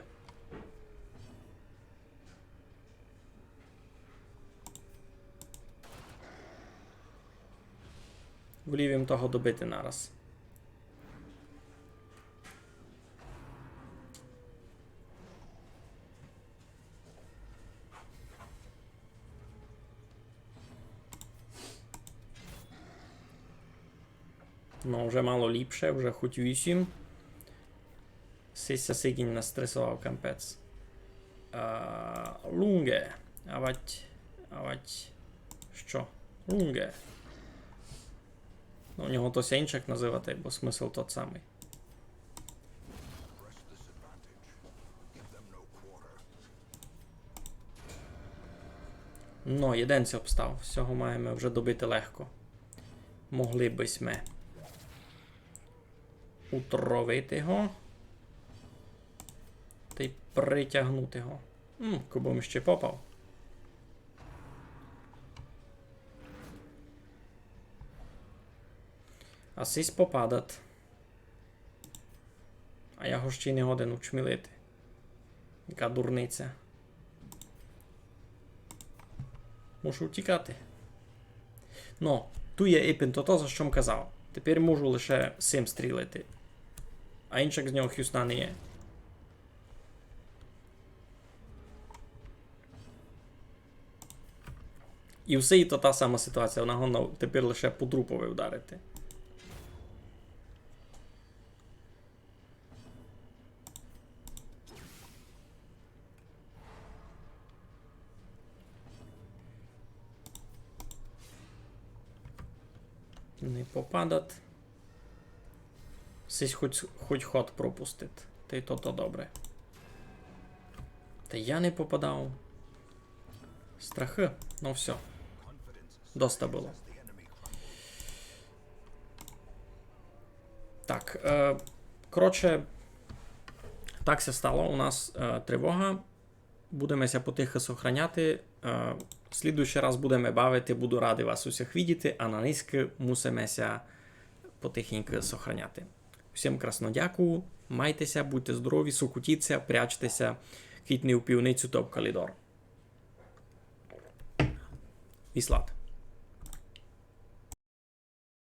Влівім того добити нараз. Ну, вже мало ліпше, вже хоч 8. Сися сигінь нас стресував кампець. Лунге. Авать. Що? Лунге. Ну, у нього то сенчик називати, бо смисл тот самий. Ну, єдинці обстав. Всього маємо вже добити легко. Могли бись ми утровити його. Та й притягнути його. Кубом ще попав. А сись попадат. А я го ще й не годен учмілити. Яка дурниця. Мушу втікати. Ну, ту є іпін то, за що казав. Тепер можу лише сим стрілити. А інших з нього хюсна не є. І все і то та сама ситуація. Вона гонна тепер лише по трупові вдарити. Не попадат. Сись хоч ход пропустить. Та й то добре. Та я не попадав. Страхи. Ну все. Доста було. Так. Коротше, так все стало. У нас тривога. Будемося потихо сохраняти. Слідуючий раз будемо бавити. Буду радий вас усіх видіти. А на низьки мусимося потихеньку сохраняти. Всім красно дякую. Майтеся, будьте здорові, сукутіться, прячтеся. Хитни у півницю топ калідор. Віслат.